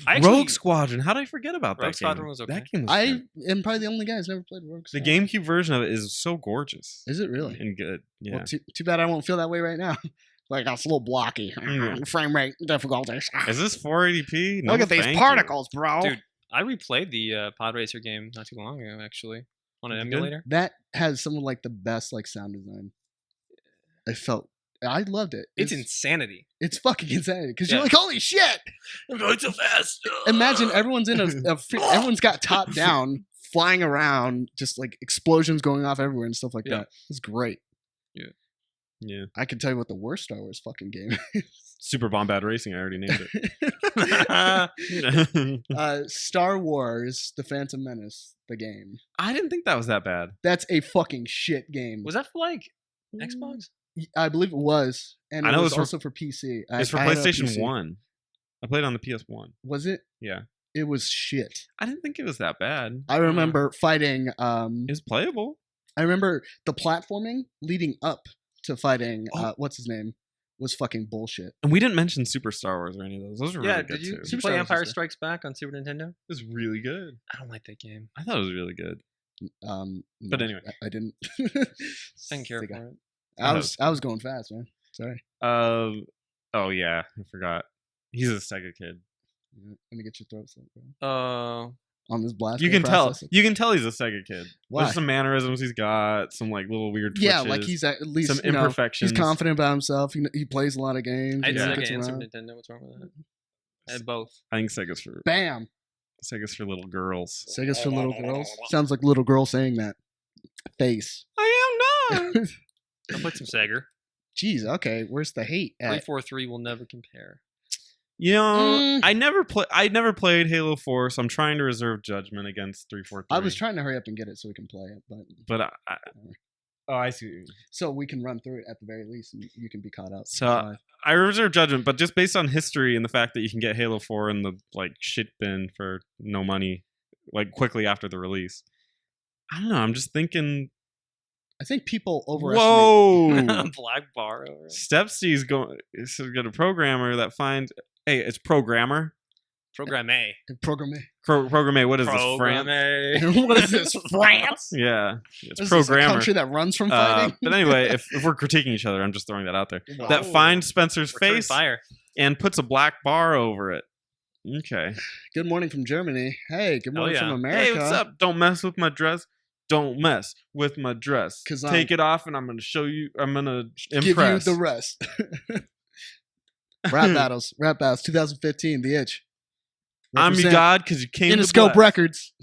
I actually- Rogue Squadron. How did I forget about that Rogue game? Squadron was okay. That game was I good. am probably the only guy who's never played Rogue The Squadron. GameCube version of it is so gorgeous Is it really? and good. Yeah. Well, too bad I won't feel that way right now. Like, it's a little blocky. Mm. Frame rate difficulties. Is this 480p? No, Look at these thank you. particles, bro. Dude, I replayed the Pod Racer game not too long ago, actually, on an Is it good? emulator. That has some of like the best like sound design. I loved it. It's insanity. It's fucking insane because Yeah. you're like, holy shit! I'm going too fast. Imagine everyone's in everyone's got top down, flying around, just like explosions going off everywhere and stuff like Yeah. that. It's great. Yeah. I can tell you what the worst Star Wars fucking game is. Super Bombad Racing. I already named it. Star Wars: The Phantom Menace, the game. I didn't think that was that bad. That's a fucking shit game. Was that for like Xbox? I believe it was, and I it know was it's for- also for PC. It's for I had a PlayStation PC. 1. I played it on the PS1. Was it? Yeah. It was shit. I didn't think it was that bad. I remember fighting. It was playable. I remember the platforming leading up to fighting. Oh. What's his name? Was fucking bullshit. And we didn't mention Super Star Wars or any of those. Those were Yeah, really good did you, too. did you Super play Star Wars was Empire good. Strikes Back on Super Nintendo? It was really good. I don't like that game. I thought it was really good. But No, anyway. I didn't. Didn't care Think for it. I was going fast, man. Sorry. Oh yeah, I forgot. He's a Sega kid. Let me get your throat slit, bro. On this blast. You can tell. You can tell he's a Sega kid. Why? There's some mannerisms he's got. Some like little weird twitches. Yeah, like he's at least some you know, imperfections. he's confident about himself. He plays a lot of games. I had he Sega gets and Super around. Nintendo. What's wrong with that? I had both. I think Sega's for Bam. little girls. Sega's for little girls. Sounds like a little girl saying that. Face. I am not. I played some Sega. Jeez. Okay. Where's the hate at? 343 will never compare. You know, Mm. I never played Halo 4, so I'm trying to reserve judgment against 343. I was trying to hurry up and get it so we can play it, but oh, I see. What you mean. so we can run through it at the very least, and you can be caught up. So I reserve judgment, but just based on history and the fact that you can get Halo 4 in the like shit bin for no money, like quickly after the release. I don't know. I'm just thinking. I think people overestimate. Whoa! Black bar over it. Stepsy's got a programmer that finds. Hey, it's programmer. Program A. Program it. Program A. What is this? Program France? A. What is this? France? Yeah, it's Is this a programmer. country that runs from fighting? But anyway, if we're critiquing each other, I'm just throwing that out there. Wow. That finds Spencer's Return face fire. and puts a black bar over it. Okay. Good morning from Germany. Hey, good morning yeah. from America. Hey, what's up? Don't mess with my dress. Don't mess with my dress. 'Cause Take it off, and I'm gonna show you. I'm gonna Give impress. you the rest. Rap battles. 2015. The Itch. I'm your Represent god because you came to Interscope bless. Records.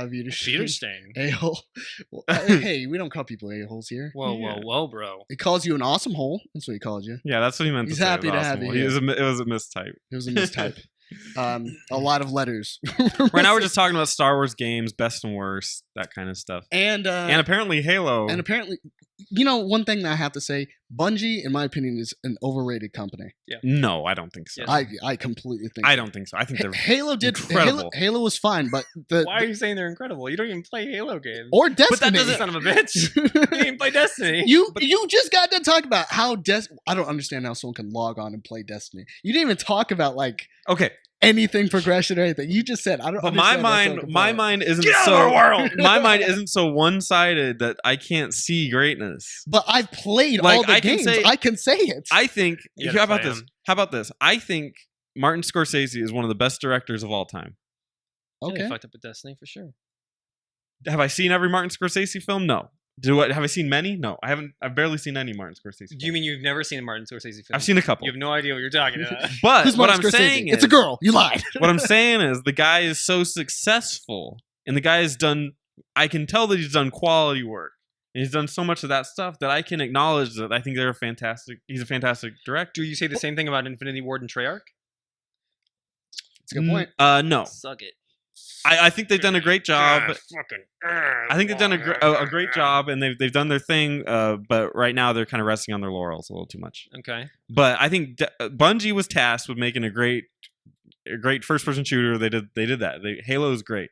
Peter Peter Stain. A-hole. Well, hey, we don't call people a-holes here. Whoa, Yeah. whoa, whoa, bro. He calls you an awesome hole. That's what he calls you. Yeah, that's what he meant He's to say. happy It was to have awesome. you It was a mistype. It was a mistype. A lot of letters. Right now, we're just talking about Star Wars games, best and worst, that kind of stuff. and Apparently, Halo. and apparently, you know, one thing that I have to say, Bungie, in my opinion, is an overrated company. No, I don't think so. Yes. I completely think. I so. don't think so. I think they're Halo did incredible. Halo was fine, but the Why are you saying they're incredible? You don't even play Halo games. or Destiny. But that doesn't son of a bitch. You didn't even play Destiny. You just got to talk about how I don't understand how someone can log on and play Destiny. You didn't even talk about like okay. anything progression or anything. You just said I don't. But my understand how someone mind, can my play it. mind isn't Get out so. of our world! My mind isn't so one-sided that I can't see greatness. But I've played Like, all the I can games. say- I can say it. I think. You How gotta about play this? 'em. How about this? I think Martin Scorsese is one of the best directors of all time. Yeah, okay. you fucked up with Destiny for sure. Have I seen every Martin Scorsese film? No. Have I seen many? No, I haven't. I've barely seen any Martin Scorsese. Do you films. mean you've never seen a Martin Scorsese film? I've seen a couple. You have no idea what you're talking about. But Who's what Martin I'm Scorsese? saying is, It's a girl. You lied. what I'm saying is, the guy is so successful, and the guy has done. I can tell that he's done quality work. And he's done so much of that stuff that I can acknowledge that I think they're fantastic. He's a fantastic director. Do you say the same thing about Infinity Ward and Treyarch? It's a good point. No. Suck it. I think they've done a great job. Fucking. I think they've done a great job, and they've done their thing. But right now they're kind of resting on their laurels a little too much. Okay. But I think Bungie was tasked with making a great first person shooter. They did that. Halo is great.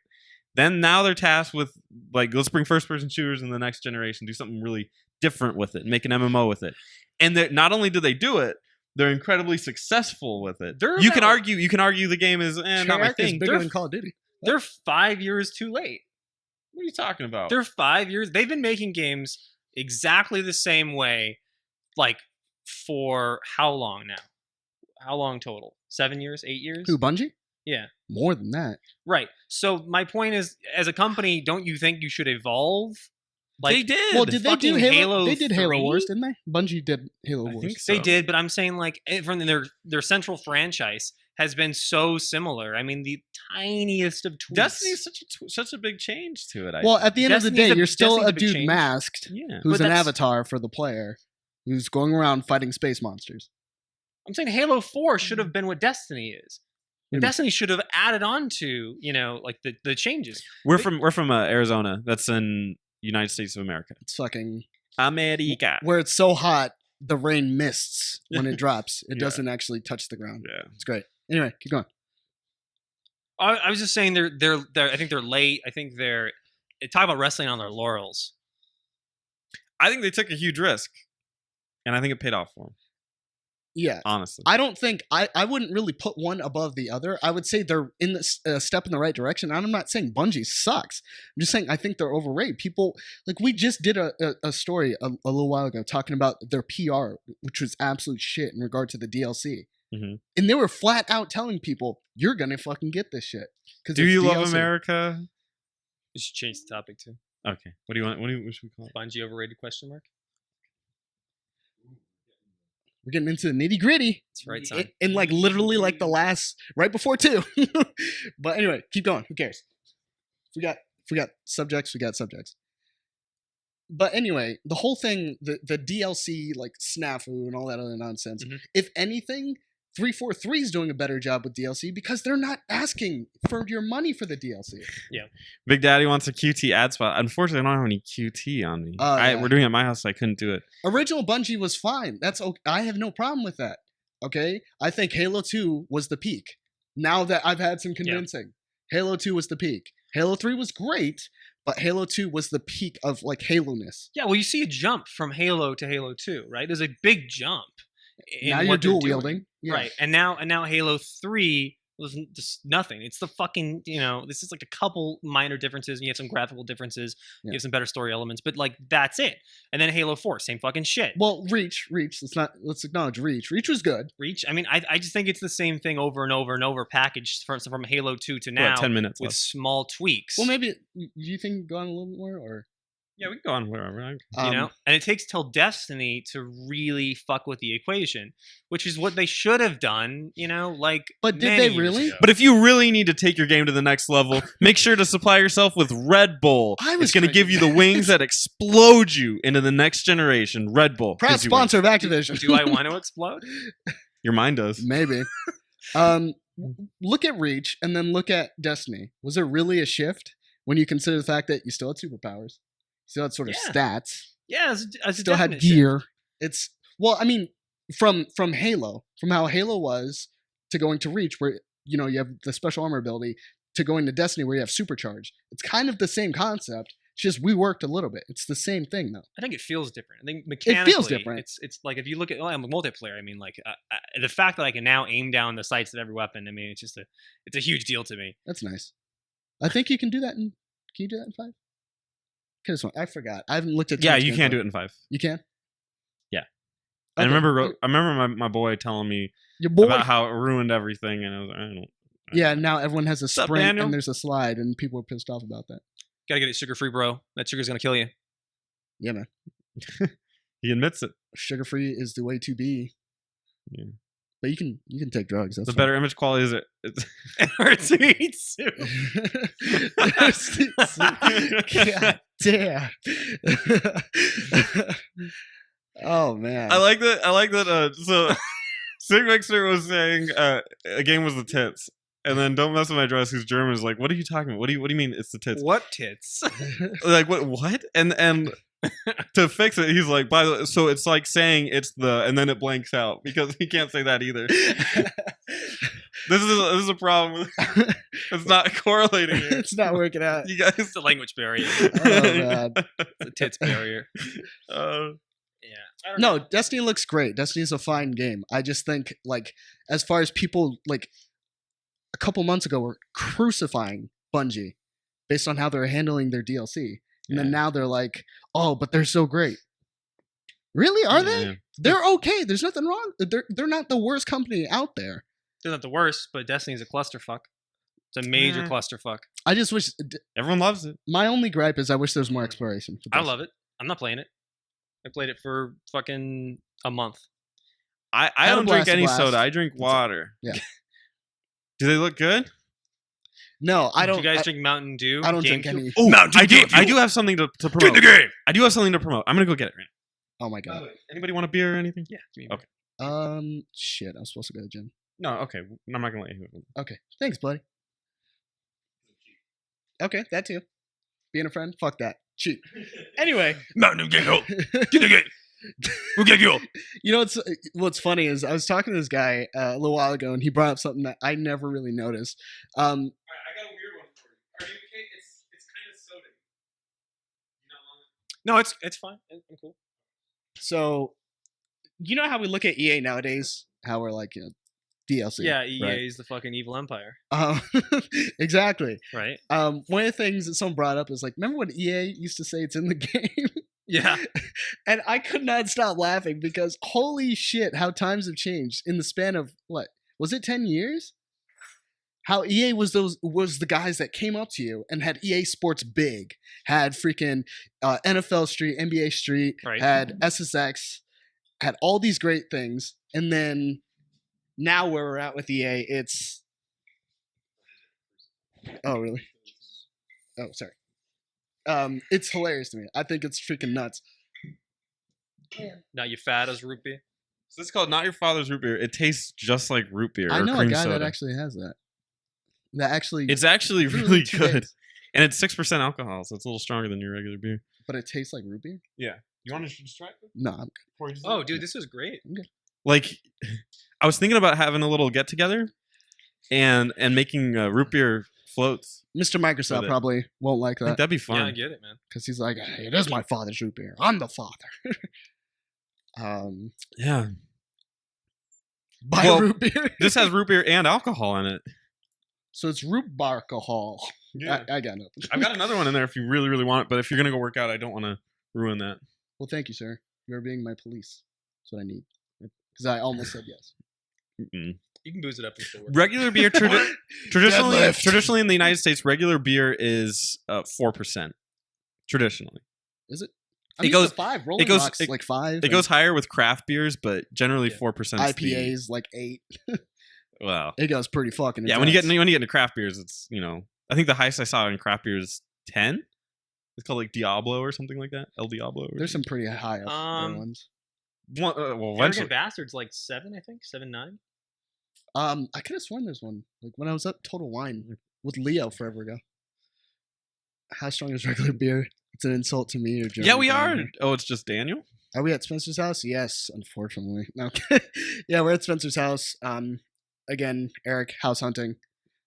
Then now they're tasked with like, let's bring first person shooters in the next generation. Do something really different with it. Make an MMO with it. And not only do they do it, they're incredibly successful with it. You can argue the game is not my Treyarch is thing. bigger than Call of Duty. They're 5 years too late. What are you talking about? They're 5 years. They've been making games exactly the same way, like for how long now? How long total? 7 years? 8 years? Who, Bungie? Yeah. More than that. Right. So my point is, as a company, don't you think you should evolve? Like, they did. Well, did they do fucking Halo? Halo They did Halo 3? Wars, didn't they? Bungie did Halo I Wars. think so. They did, but I'm saying like from their central franchise has been so similar. I mean, the tiniest of tweaks. Destiny's such a big change to it. Well, at the end of the Destiny's day, a- you're still Destiny's a a big dude change. masked yeah. who's But an that's- avatar for the player who's going around fighting space monsters. I'm saying Halo 4 should have been what Destiny is. Hmm. Destiny should have added on to, like the changes. We're from Arizona. That's in United States of America. It's fucking America. where it's so hot, the rain mists when it drops. It Yeah. doesn't actually touch the ground. Yeah. It's great. Anyway, keep going. I was just saying they're I think they're late. I think they talk about wrestling on their laurels. I think they took a huge risk, and I think it paid off for them. Yeah. Honestly, I don't think I wouldn't really put one above the other. I would say they're in the step in the right direction. And I'm not saying Bungie sucks. I'm just saying I think they're overrated. People like we just did a story a little while ago talking about their PR, which was absolute shit in regard to the DLC. Mhm. And they were flat out telling people, "You're gonna fucking get this shit." do you love America? You should change the topic to Okay. What do you want? What should we call it? Bungie overrated question mark. We're getting into the nitty gritty. That's right, son. In like literally like the last right before 2. But anyway, keep going. Who cares? If we got subjects, we got subjects. But anyway, the whole thing, the DLC like snafu and all that other nonsense. Mhm. If anything, 343 is doing a better job with DLC because they're not asking for your money for the DLC. Big Daddy wants a QT ad spot. Unfortunately, I don't have any QT on me. Oh, yeah. We're doing it at my house, so I couldn't do it. Original Bungie was fine. That's okay. I have no problem with that. Okay, I think Halo 2 was the peak. Now that I've had some convincing, Halo 2 was the peak. Halo 3 was great, but Halo 2 was the peak of like Halo-ness. Yeah, well, you see a jump from Halo to Halo 2, right? There's a big jump. In Now you're what they're dual doing. wielding, yeah. Right? And now Halo 3 was just nothing. It's the fucking this is like a couple minor differences, and you have some graphical differences. Yeah. You have some better story elements, but like that's it. And then Halo 4, same fucking shit. Well, Reach. Let's acknowledge Reach. Reach was good. Reach. I mean, I just think it's the same thing over and over and over, packaged from Halo 2 to We're now at 10 minutes with left. small tweaks. Well, maybe you think go on a little bit more, or Yeah, we can go on wherever. And it takes till Destiny to really fuck with the equation, which is what they should have done. But did many they years really? ago. But if you really need to take your game to the next level, make sure to supply yourself with Red Bull. I was It's going to give you crazy. the wings that explode you into the next generation. Red Bull. proud gives you wings. sponsor of Activision. Do I want to explode? Your mind does. Maybe. Look at Reach and then look at Destiny. Was there really a shift when you consider the fact that you still had superpowers, you still had sort of Yeah. stats, Yeah, it's a still had definite shift. gear? It's I mean, from Halo, from how Halo was to going to Reach, where you have the special armor ability, to going to Destiny where you have supercharge. It's kind of the same concept. It's just we worked a little bit. It's the same thing though. I think it feels different. I think It mechanically, feels different. It's like if you look at multiplayer. I mean, like the fact that I can now aim down the sights of every weapon. I mean, it's a huge deal to me. That's nice. I think you can do that in. Can you do that in 5? I forgot. I haven't looked at. Yeah, you can't do it in 5. You can. Yeah. Okay. I remember my boy telling me Your boy. about how it ruined everything, and I was like, I don't know. Yeah, now everyone has a What's up, sprint Daniel? and there's a slide, and people are pissed off about that. Gotta get it sugar free, bro. That sugar's gonna kill you. Yeah, man. He admits it. Sugar free is the way to be. Yeah. But you can take drugs. That's The better image quality is it. It's R2D2. God damn. Oh man. I like that. So Sig Mixer was saying a game was the tits, And then Don't Mess With My Dress, who's German, is like, what are you talking about? What do you mean it's the tits? What tits? Like what? And to fix it, he's like, by the way, so it's like saying it's the, and then it blanks out because he can't say that either. This is a problem. It's not correlating here. It's not working out. You guys, It's a language barrier. Oh, man. It's a tits barrier. uh, Yeah. I don't No, know. Destiny looks great. Destiny's a fine game. I just think, like, as far as people, like, a couple months ago were crucifying Bungie based on how they're handling their DLC. And then Yeah. now they're like, oh, but they're so great. Really? Are they? yeah. They're okay. There's nothing wrong. They're not the worst company out there. They're not the worst, but Destiny's a clusterfuck. It's a major Mm. clusterfuck. I just wish. Everyone loves it. My only gripe is I wish there was more exploration. For I Destiny. love it. I'm not playing it. I played it for fucking a month. I Had a don't drink blast, any blast. soda. I drink That's it. water. Yeah. Do they look good? No, I Do don't. you guys drink Mountain Dew? I don't drink GameCube? any. Oh, Mountain I do. Dew. I do have something to promote. game. I do have something to promote. I'm gonna go get it right Oh my now. god. Anybody want a beer or anything? Yeah. Give me a Okay. Shit. I was supposed to go to the gym. No. Okay. I'm not gonna let you. Okay. Thanks, buddy. Okay, that too. Being a friend, fuck that. Cheap. Anyway, Mountain Dew. Get the game. We'll get you. you know what's funny is I was talking to this guy a little while ago, and he brought up something that I never really noticed. I got a weird one for you. Are you okay? It's kind of soda. You No, it's fine. I'm cool. So, you know how we look at EA nowadays? How we're like, DLC. Yeah, EA right? is the fucking evil empire, Exactly. right? One of the things that someone brought up is like, remember when EA used to say it's in the game? Yeah. And I could not stop laughing because holy shit, how times have changed in the span of what was it, 10 years? How EA was the guys that came up to you and had EA Sports Big, had freaking NFL Street, NBA Street, Right. had SSX, had all these great things, and then now where we're at with EA, it's oh really? Oh sorry. It's hilarious to me. I think it's freaking nuts. Now you fat as root beer. So this is called Not Your Father's Root Beer. It tastes just like root beer. I or know a cream guy soda. that actually has that. That actually, It's actually Literally really 2 good, days. and it's 6% alcohol, so it's a little stronger than your regular beer. but it tastes like root beer. You want to distract them? No, I'm Oh, dude, this is great. Like, I was thinking about having a little get together, and making root beer floats. Mr. Microsoft it. probably won't like I think that that'd be Yeah, I fun. get it, man. because he's like, hey, it is my father's root beer. I'm the father. Yeah. Buy Well, root beer. This has root beer and alcohol in it. So it's root alcohol. I got nothing. I've got another one in there if you really, really want it. But if you're gonna go work out, I don't want to ruin that. Well, thank you, sir. You're being my police. That's what I need. Because I almost said yes. Mm-mm. You can booze it up and still work. Regular beer, traditionally, Deadlift. traditionally in the United States, regular beer is 4%. Traditionally, Is it? It It goes- goes 5. Rolling goes- Rock's like 5. it goes higher with craft beers, but generally Yeah. 4%. IPAs like 8. Well, It goes pretty fucking. yeah. When you get intense. into craft beers, it's I think the highest I saw in craft beer is 10. It's called like Diablo or something like that. El Diablo. Or There's some pretty high up there ones. one, well, Arrogant eventually, Bastards like 7, I think 7-9. I could have sworn there's one like when I was at Total Wine with Leo forever ago. How strong is regular beer? It's an insult to me or Jeremy. yeah, we are. Brown. Oh, it's just Daniel. Are we at Spencer's house? Yes, unfortunately. No. Yeah, we're at Spencer's house. Again, Eric house hunting.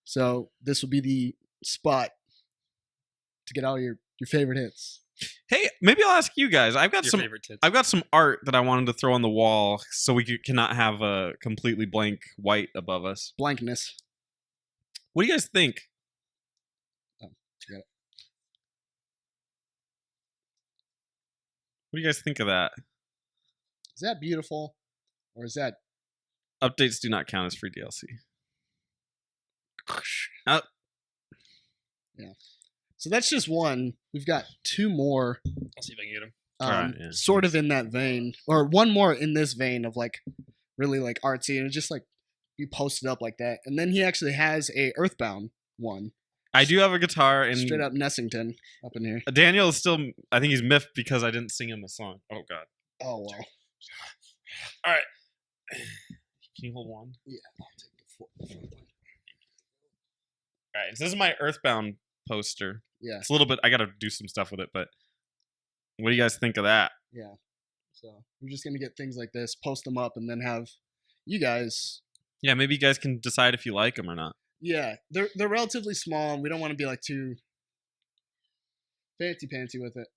So this will be the spot to get all your favorite hits. Hey, maybe I'll ask you guys. I've got Your some. favorite tits. I've got some art that I wanted to throw on the wall so we cannot have a completely blank white above us. Blankness. What do you guys think? Forget it. What do you guys think of that? Is that beautiful, or is that? Updates do not count as free DLC. Yeah. So that's just one. We've got 2 more. I'll see if I can get him. Alright, yeah. Sort of in that vein, or one more in this vein of like really like artsy, and it's just like you posted up like that, and then he actually has a Earthbound one, I do have a guitar, and straight up Nessington up in here. Daniel is still. I think he's miffed because I didn't sing him a song. Oh God! Oh well. All right. Can you hold one? Yeah, I'll take the 4. All right, so this is my Earthbound poster. Yeah, It's a little bit. I got to do some stuff with it, but what do you guys think of that? yeah. So we're just gonna get things like this, post them up, and then have you guys. Yeah, maybe you guys can decide if you like them or not. Yeah, they're relatively small, and we don't want to be like too fancy pantsy with it.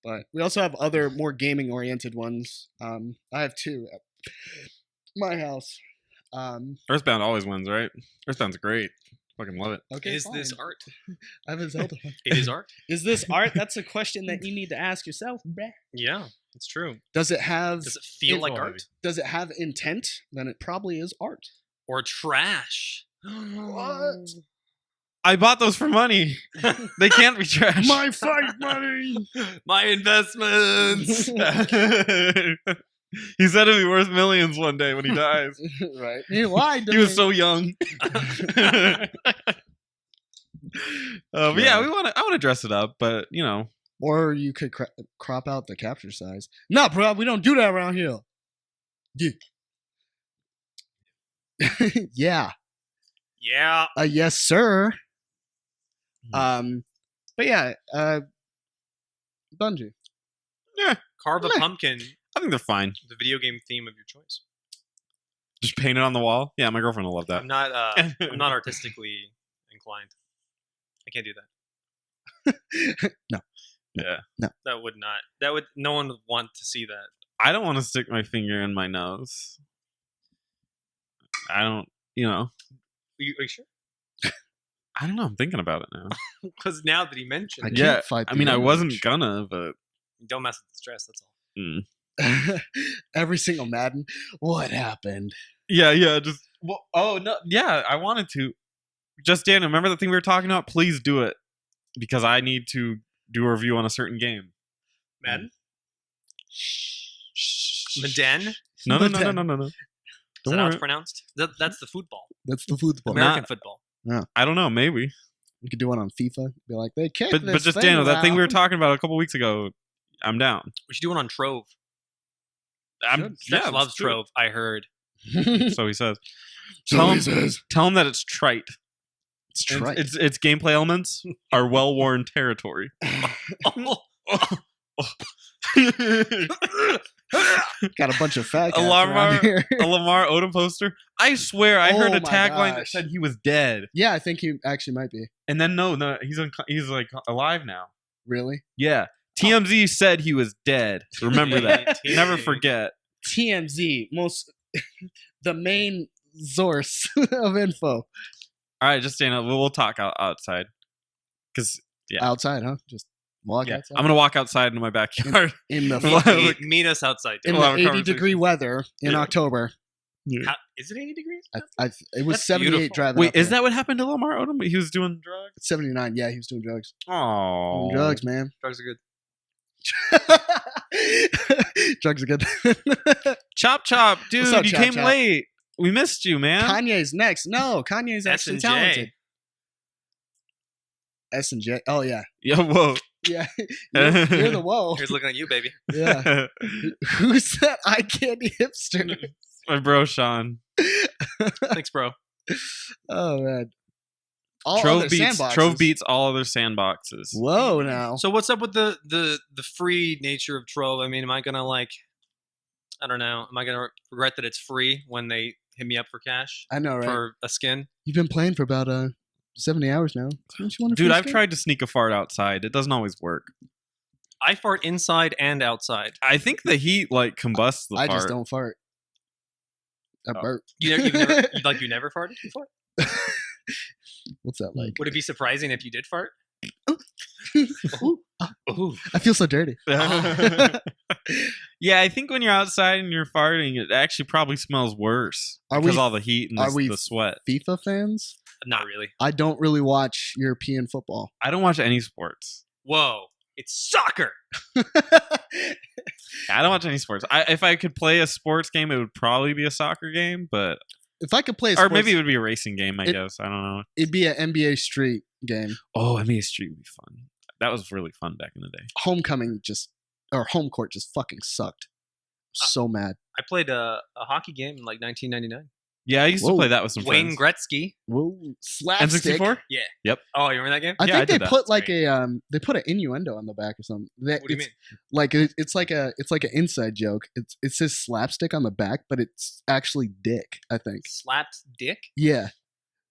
But we also have other more gaming oriented ones. I have two at my house. Earthbound always wins, right? Earthbound's great. Fucking love it. Okay, Is this fine. art? I have a Zelda one. It is art. Is this art? That's a question that you need to ask yourself, bruh. Yeah, it's true. Does it have? Does it feel It- like art Does it have intent? Then it probably is art. or trash? What? I bought those for money. They can't be trash. My fight money. My investments. He said it'd be worth millions one day when he dies. Right. He lied to He was me. so young. But yeah, I want to dress it up, but you know, Or you could crop out the capture size. No, bro, we don't do that around here. Yeah. Yeah. Yeah. Yes, sir. Hmm. But yeah, Bungie. Carve a Meh. pumpkin. I think they're fine. The video game theme of your choice. Just paint it on the wall. Yeah, my girlfriend will love that. I'm not. I'm not artistically inclined. I can't do that. No. Yeah, That would not. That would. No one would want to see that. I don't want to stick my finger in my nose. I don't. You know, Are you sure? I don't know. I'm thinking about it now. Because now that he mentioned, I it, can't Yeah, fight I the mean, I wasn't image. gonna, but don't mess with the stress. That's all. Every single Madden. What happened? yeah. Just well, oh no, yeah. I wanted to. Just Daniel, remember the thing we were talking about? Please do it because I need to do a review on a certain game. Madden. Madden. No. Is Madden. Don't that how it's worry. pronounced? That's the football. That's the football. American Not- football. I don't know. Maybe, You could do one on FIFA. Be like, they kicked but this just thing Daniel, that thing we were around. talking about a couple weeks ago. I'm down. We should do one on Trove. Yeah, Steph loves let's do it. Trove. I heard. So he says. So Tell he him, says, tell him that it's trite. it's And trite. Its gameplay elements are well worn territory. Got a bunch of fat cats Lamar- around here. A Lamar Odom poster. I swear, I heard Oh a my tagline that gosh. said he was dead, Yeah, I think he actually might be. and then no, he's like alive now. Really? Yeah, TMZ said he was dead. Remember that. Never forget. TMZ, the main source of info. All right, just Daniel, we'll talk outside. Cause Yeah. Outside, huh? Just walk yeah, outside. I'm gonna walk outside into my backyard. in the Well, fucking- look, Meet us outside. in dude. We'll have the a 80 degree conversation. weather in Yeah. October. Is it 80 degrees? It was That's 78 beautiful. driving. Wait, up is there. that what happened to Lamar Odom? He was doing drugs. 79? Yeah, he was doing drugs. Oh, Doing drugs, man. Drugs are good. drugs are good. Chop Chop, dude, up, you Chop came Chop? late. We missed you, man. Kanye's next. No, Kanye's actually S&J. talented. S&J. Oh yeah, Yeah, whoa. yeah. You're the whoa. Here's looking at you, baby. Yeah. Who's that eye candy hipster? My bro Sean. Thanks, bro. Oh man. All other sandboxes. Trove beats all other sandboxes. Whoa now. So what's up with the free nature of Trove? I mean, am I gonna like? I don't know. Am I gonna regret that it's free when they hit me up for cash I know, right? for a skin? You've been playing for about 70 hours now. Don't you want a Dude, free I've skin? tried to sneak a fart outside. It doesn't always work. I fart inside and outside. I think the heat like combusts the I fart. just don't fart. I Oh. burp. You've never, you never farted before? What's that like? Would it be surprising if you did fart? Ooh. I feel so dirty. Yeah, I think when you're outside and you're farting, it actually probably smells worse Are because we- all the heat and are we- the sweat. FIFA fans? Not really. I don't really watch European football. I don't watch any sports. Whoa. It's soccer. I don't watch any sports. If I could play a sports game, it would probably be a soccer game, but If I could play a or sports, maybe it would be a racing game. I It- guess I don't know. it'd be an NBA Street game. Oh, NBA Street would be fun. That was really fun back in the day. Homecoming home court just fucking sucked. So mad. I played a hockey game in like 1999. Yeah, I used to Whoa. play that with some Wayne friends. Gretzky. Whoa, slapstick. N64? Oh, you remember that game? I Yeah, I think they did that. put That's like great. they put an innuendo on the back or something. That What do you it's- mean? Like it's like an inside joke. It says slapstick on the back, but it's actually dick. I think. Slapped dick? Yeah.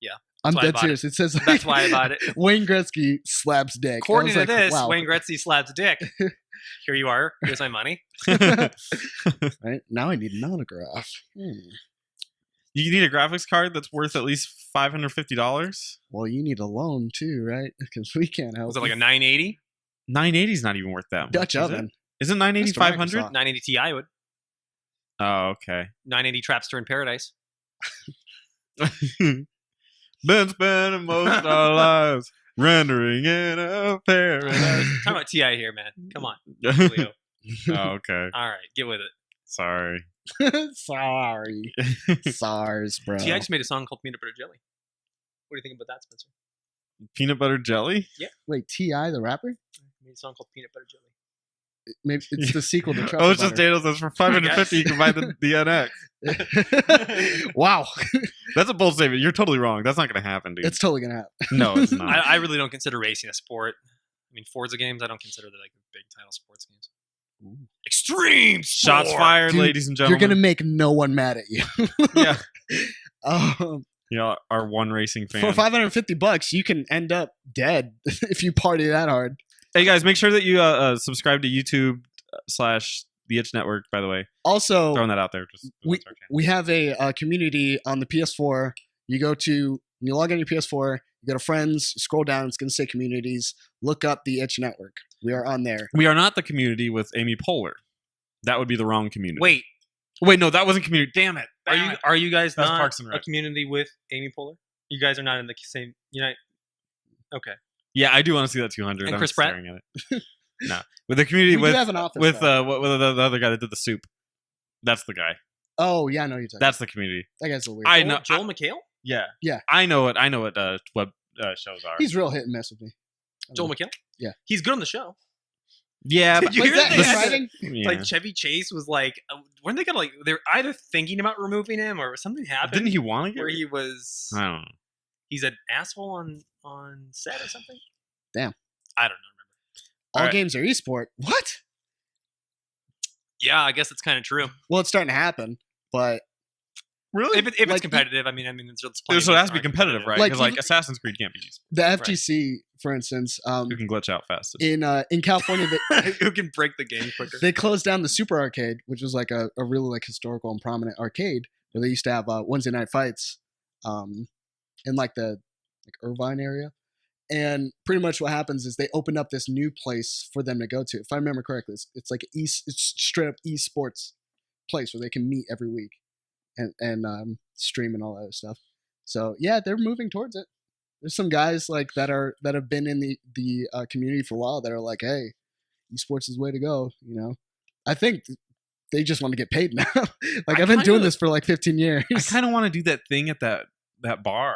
Yeah, I'm why I dead bought serious. It says That's why I bought it. Wayne Gretzky slaps dick. I According was to like, this, wow. Wayne Gretzky slaps dick. Here you are. Here's my money. Right now, I need an autograph. You need a graphics card that's worth at least $550. Well, you need a loan too, right? Because we can't help. Was it like a you. 980? 980 is not even worth that much. Dutch is oven? It? Isn't 980 Mr. 500? Microsoft. 980 Ti would. Oh, okay. 980 Trapster in Paradise. Been spending most of our lives rendering in a paradise. Talking about Ti here, man. Come on, Leo. Oh, okay. All right, get with it. Sorry. Sorry, SARS, bro. Ti just made a song called Peanut Butter Jelly. What do you think about that, Spencer? Peanut butter jelly? Wait, Ti the rapper? Made a song called Peanut Butter Jelly. Maybe it's the sequel to Truffle Oh, it's just Butter. Daniel says for 550 you can buy the NX. Wow, That's a bold statement. You're totally wrong. That's not going to happen, dude. it's totally gonna happen. No, it's not. I really don't consider racing a sport. I mean, Forza games, I don't consider them like big title sports games. Extreme Shots sport! fired, Dude, ladies and You're gentlemen. gonna make no one mad at you. Yeah. Um, Our one racing fan. for $550, you can end up dead if you party that hard. Hey, guys, make sure that you subscribe to YouTube / The Itch Network, by the way. Also, Throwing that out there. Just we have a community on the PS4. You log on your PS4, you go to friends, scroll down, it's going to say communities. Look up the Itch Network. We are on there. We are not the community with Amy Poehler. That would be the wrong community. Wait, no, that wasn't community. Damn it. are you guys That's not Parks and a Rec. community with Amy Poehler? You guys are not in the same Unite. Okay. Yeah, I do want to see that 200. And I'm Chris Pratt? staring at it. No, with the community We do with have an office. with though. what the other guy that did the soup. That's the guy. Oh yeah, I know you're talking. That's the community. That guy's a little weird. I know. Joel McHale? Yeah. Yeah. I know what web shows are. He's real hit and miss with me. Joel McHale? Yeah. He's good on the show. Yeah, Did but you Like hear that they in had to- writing? yeah. Like Chevy Chase was like, weren't they gonna like? They're either thinking about removing him or something happened. Didn't he want to get? Where he was, I don't know. he's an asshole on set or something. Damn. I don't know. All Alright. games are esport. What? Yeah, I guess it's kind of true. Well, it's starting to happen, but Really? If Like, it's competitive, I mean, it's plenty So it of has to be games that aren't competitive, right? Like, Because like even- Assassin's Creed can't be just the FGC, for instance, who can glitch out fastest. in California, Who can break the game quicker? they closed down the Super Arcade, which was like a really like historical and prominent arcade where they used to have Wednesday night fights, in like the Irvine area. And pretty much what happens is they opened up this new place for them to go to. If I remember correctly, it's like it's straight up esports place where they can meet every week and stream and all that other stuff. So yeah, they're moving towards it. There's some guys like that have been in the community for a while that are like, hey, esports is the way to go. You know, I think they just want to get paid now. Like I I've been doing kinda- this for like 15 years. I kind of want to do that thing at that bar,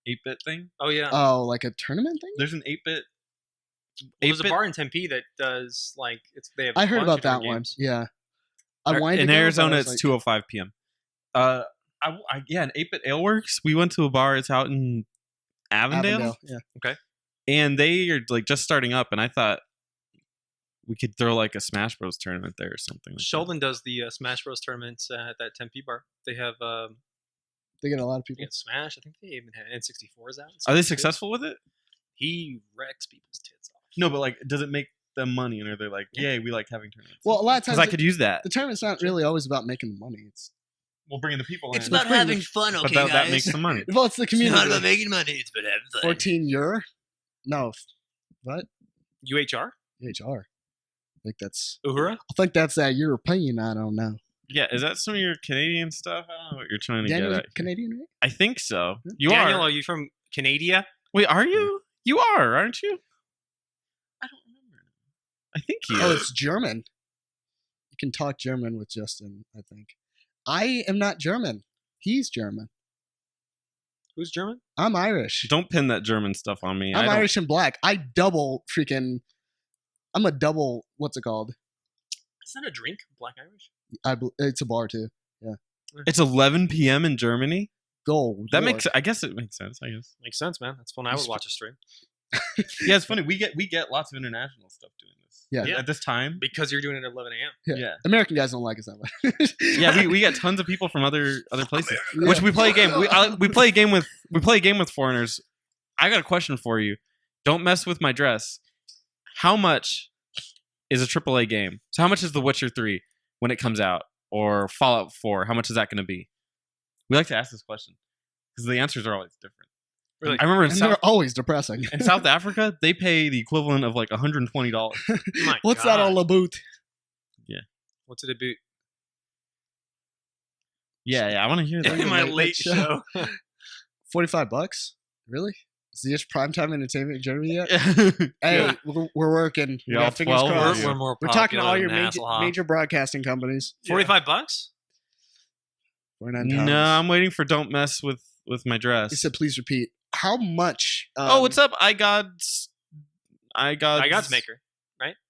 8-bit thing. Oh yeah. Oh, like a tournament thing? There's an 8-bit. Well, there's a 8-bit bar in Tempe that does like they have. I a heard bunch about of that different one. games. Yeah. I wanted to in go, but I Arizona. was It's like, 2:05 p.m. Yeah, an 8-bit Aleworks. We went to a bar. It's out in Avondale, Yeah. and they are like just starting up. And I thought we could throw like a Smash Bros tournament there or something. Like that. Sheldon does the Smash Bros tournaments at that Tempe bar. They have They get a lot of people. they got Smash. I think they even had N64s out. Are they too. successful with it? He wrecks people's tits off. No, but like, does it make them money? And are they like, yay, we like having tournaments? Well, a lot of because times I could use that. the tournament's not really always about making the money. It's We'll bring the people It's in. about having fun, but okay, that guys? makes some money. well, it's the It's not community. about making money. It's about having fun. 14 euro? No, what? UHR? HR. I think that's. Uhura? I think that's that European. I don't know. Yeah, is that some of your Canadian stuff? I don't know what you're trying to Daniel's get at. Canadian, right? I think so. You Daniel, are. are you from Canada? Wait, are you? You are, aren't you? I don't remember. I think you. Oh, it's German. You can talk German with Justin. I think. I am not German. He's German. Who's German? I'm Irish. Don't pin that German stuff on me. I'm I don't- Irish and black. I double freaking. I'm a double. What's it called? Is that a drink? Black Irish? It's a bar too. Yeah. It's 11 p.m. in Germany. Gold. That makes. I guess it makes sense. I guess. Makes sense, man. That's when I would watch a stream. Yeah, it's funny. We get lots of international stuff doing this. Yeah. At this time. Because you're doing it at 11 a.m. Yeah. American guys don't like us that much. Yeah, we get tons of people from other places. Yeah. Which we play a game. We play a game with foreigners. I got a question for you. Don't mess with my dress. How much is a AAA game? So how much is The Witcher 3 when it comes out, or Fallout 4? How much is that going to be? We like to ask this question because the answers are always different. Really? I remember in And South, they're always depressing. in South Africa, they pay the equivalent of like $120. My What's that God. all about? What's it about? Yeah, I want to hear that. In my late late show. show. $45? Really? Is this primetime entertainment in Germany yet? Yeah. Hey, we're working. We Yeah, got fingers 12 crossed. Yeah. We're more We're talking to all your popular than major, Hasselhoff. major broadcasting companies. $45? 49 No, pounds. I'm waiting for Don't Mess with my dress. He said, please repeat. How much? Oh, what's up? I God's Maker.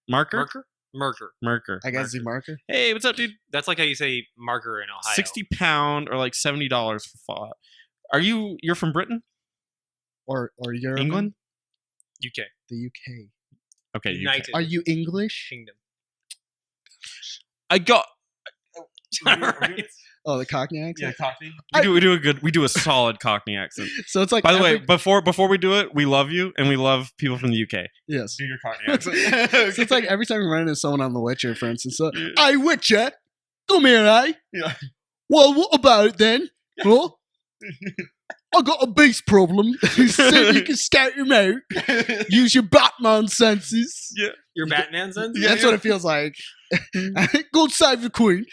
Marker? Merker. I got Z marker. Hey, what's up, dude? That's like how you say marker in Ohio. 60 pound or like $70 for Fallout. You're from Britain? Or Europe? England? UK. The UK. Okay, UK. United Are you English? Kingdom. I got Alright. Oh, the Cockney accent? yeah, Cockney. We do a solid Cockney accent. So it's like. By the way, every- before we do it, we love you and we love people from the UK. Yes. Do your Cockney accent. So it's like every time we run into someone on The Witcher, for instance. So, hey, Witcher, come here, eh? Yeah. Well, what about it then? Huh? I got a beast problem. So you can scout him out. Use your Batman senses. Your Batman sense? Yeah, That's what it feels like. Go save the queen.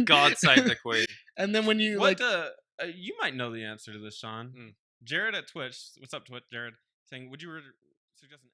God save the queen. And then when you What like, the? You might know the answer to this, Sean. Hmm. Jared at Twitch. What's up, Jared? Saying, would you suggest an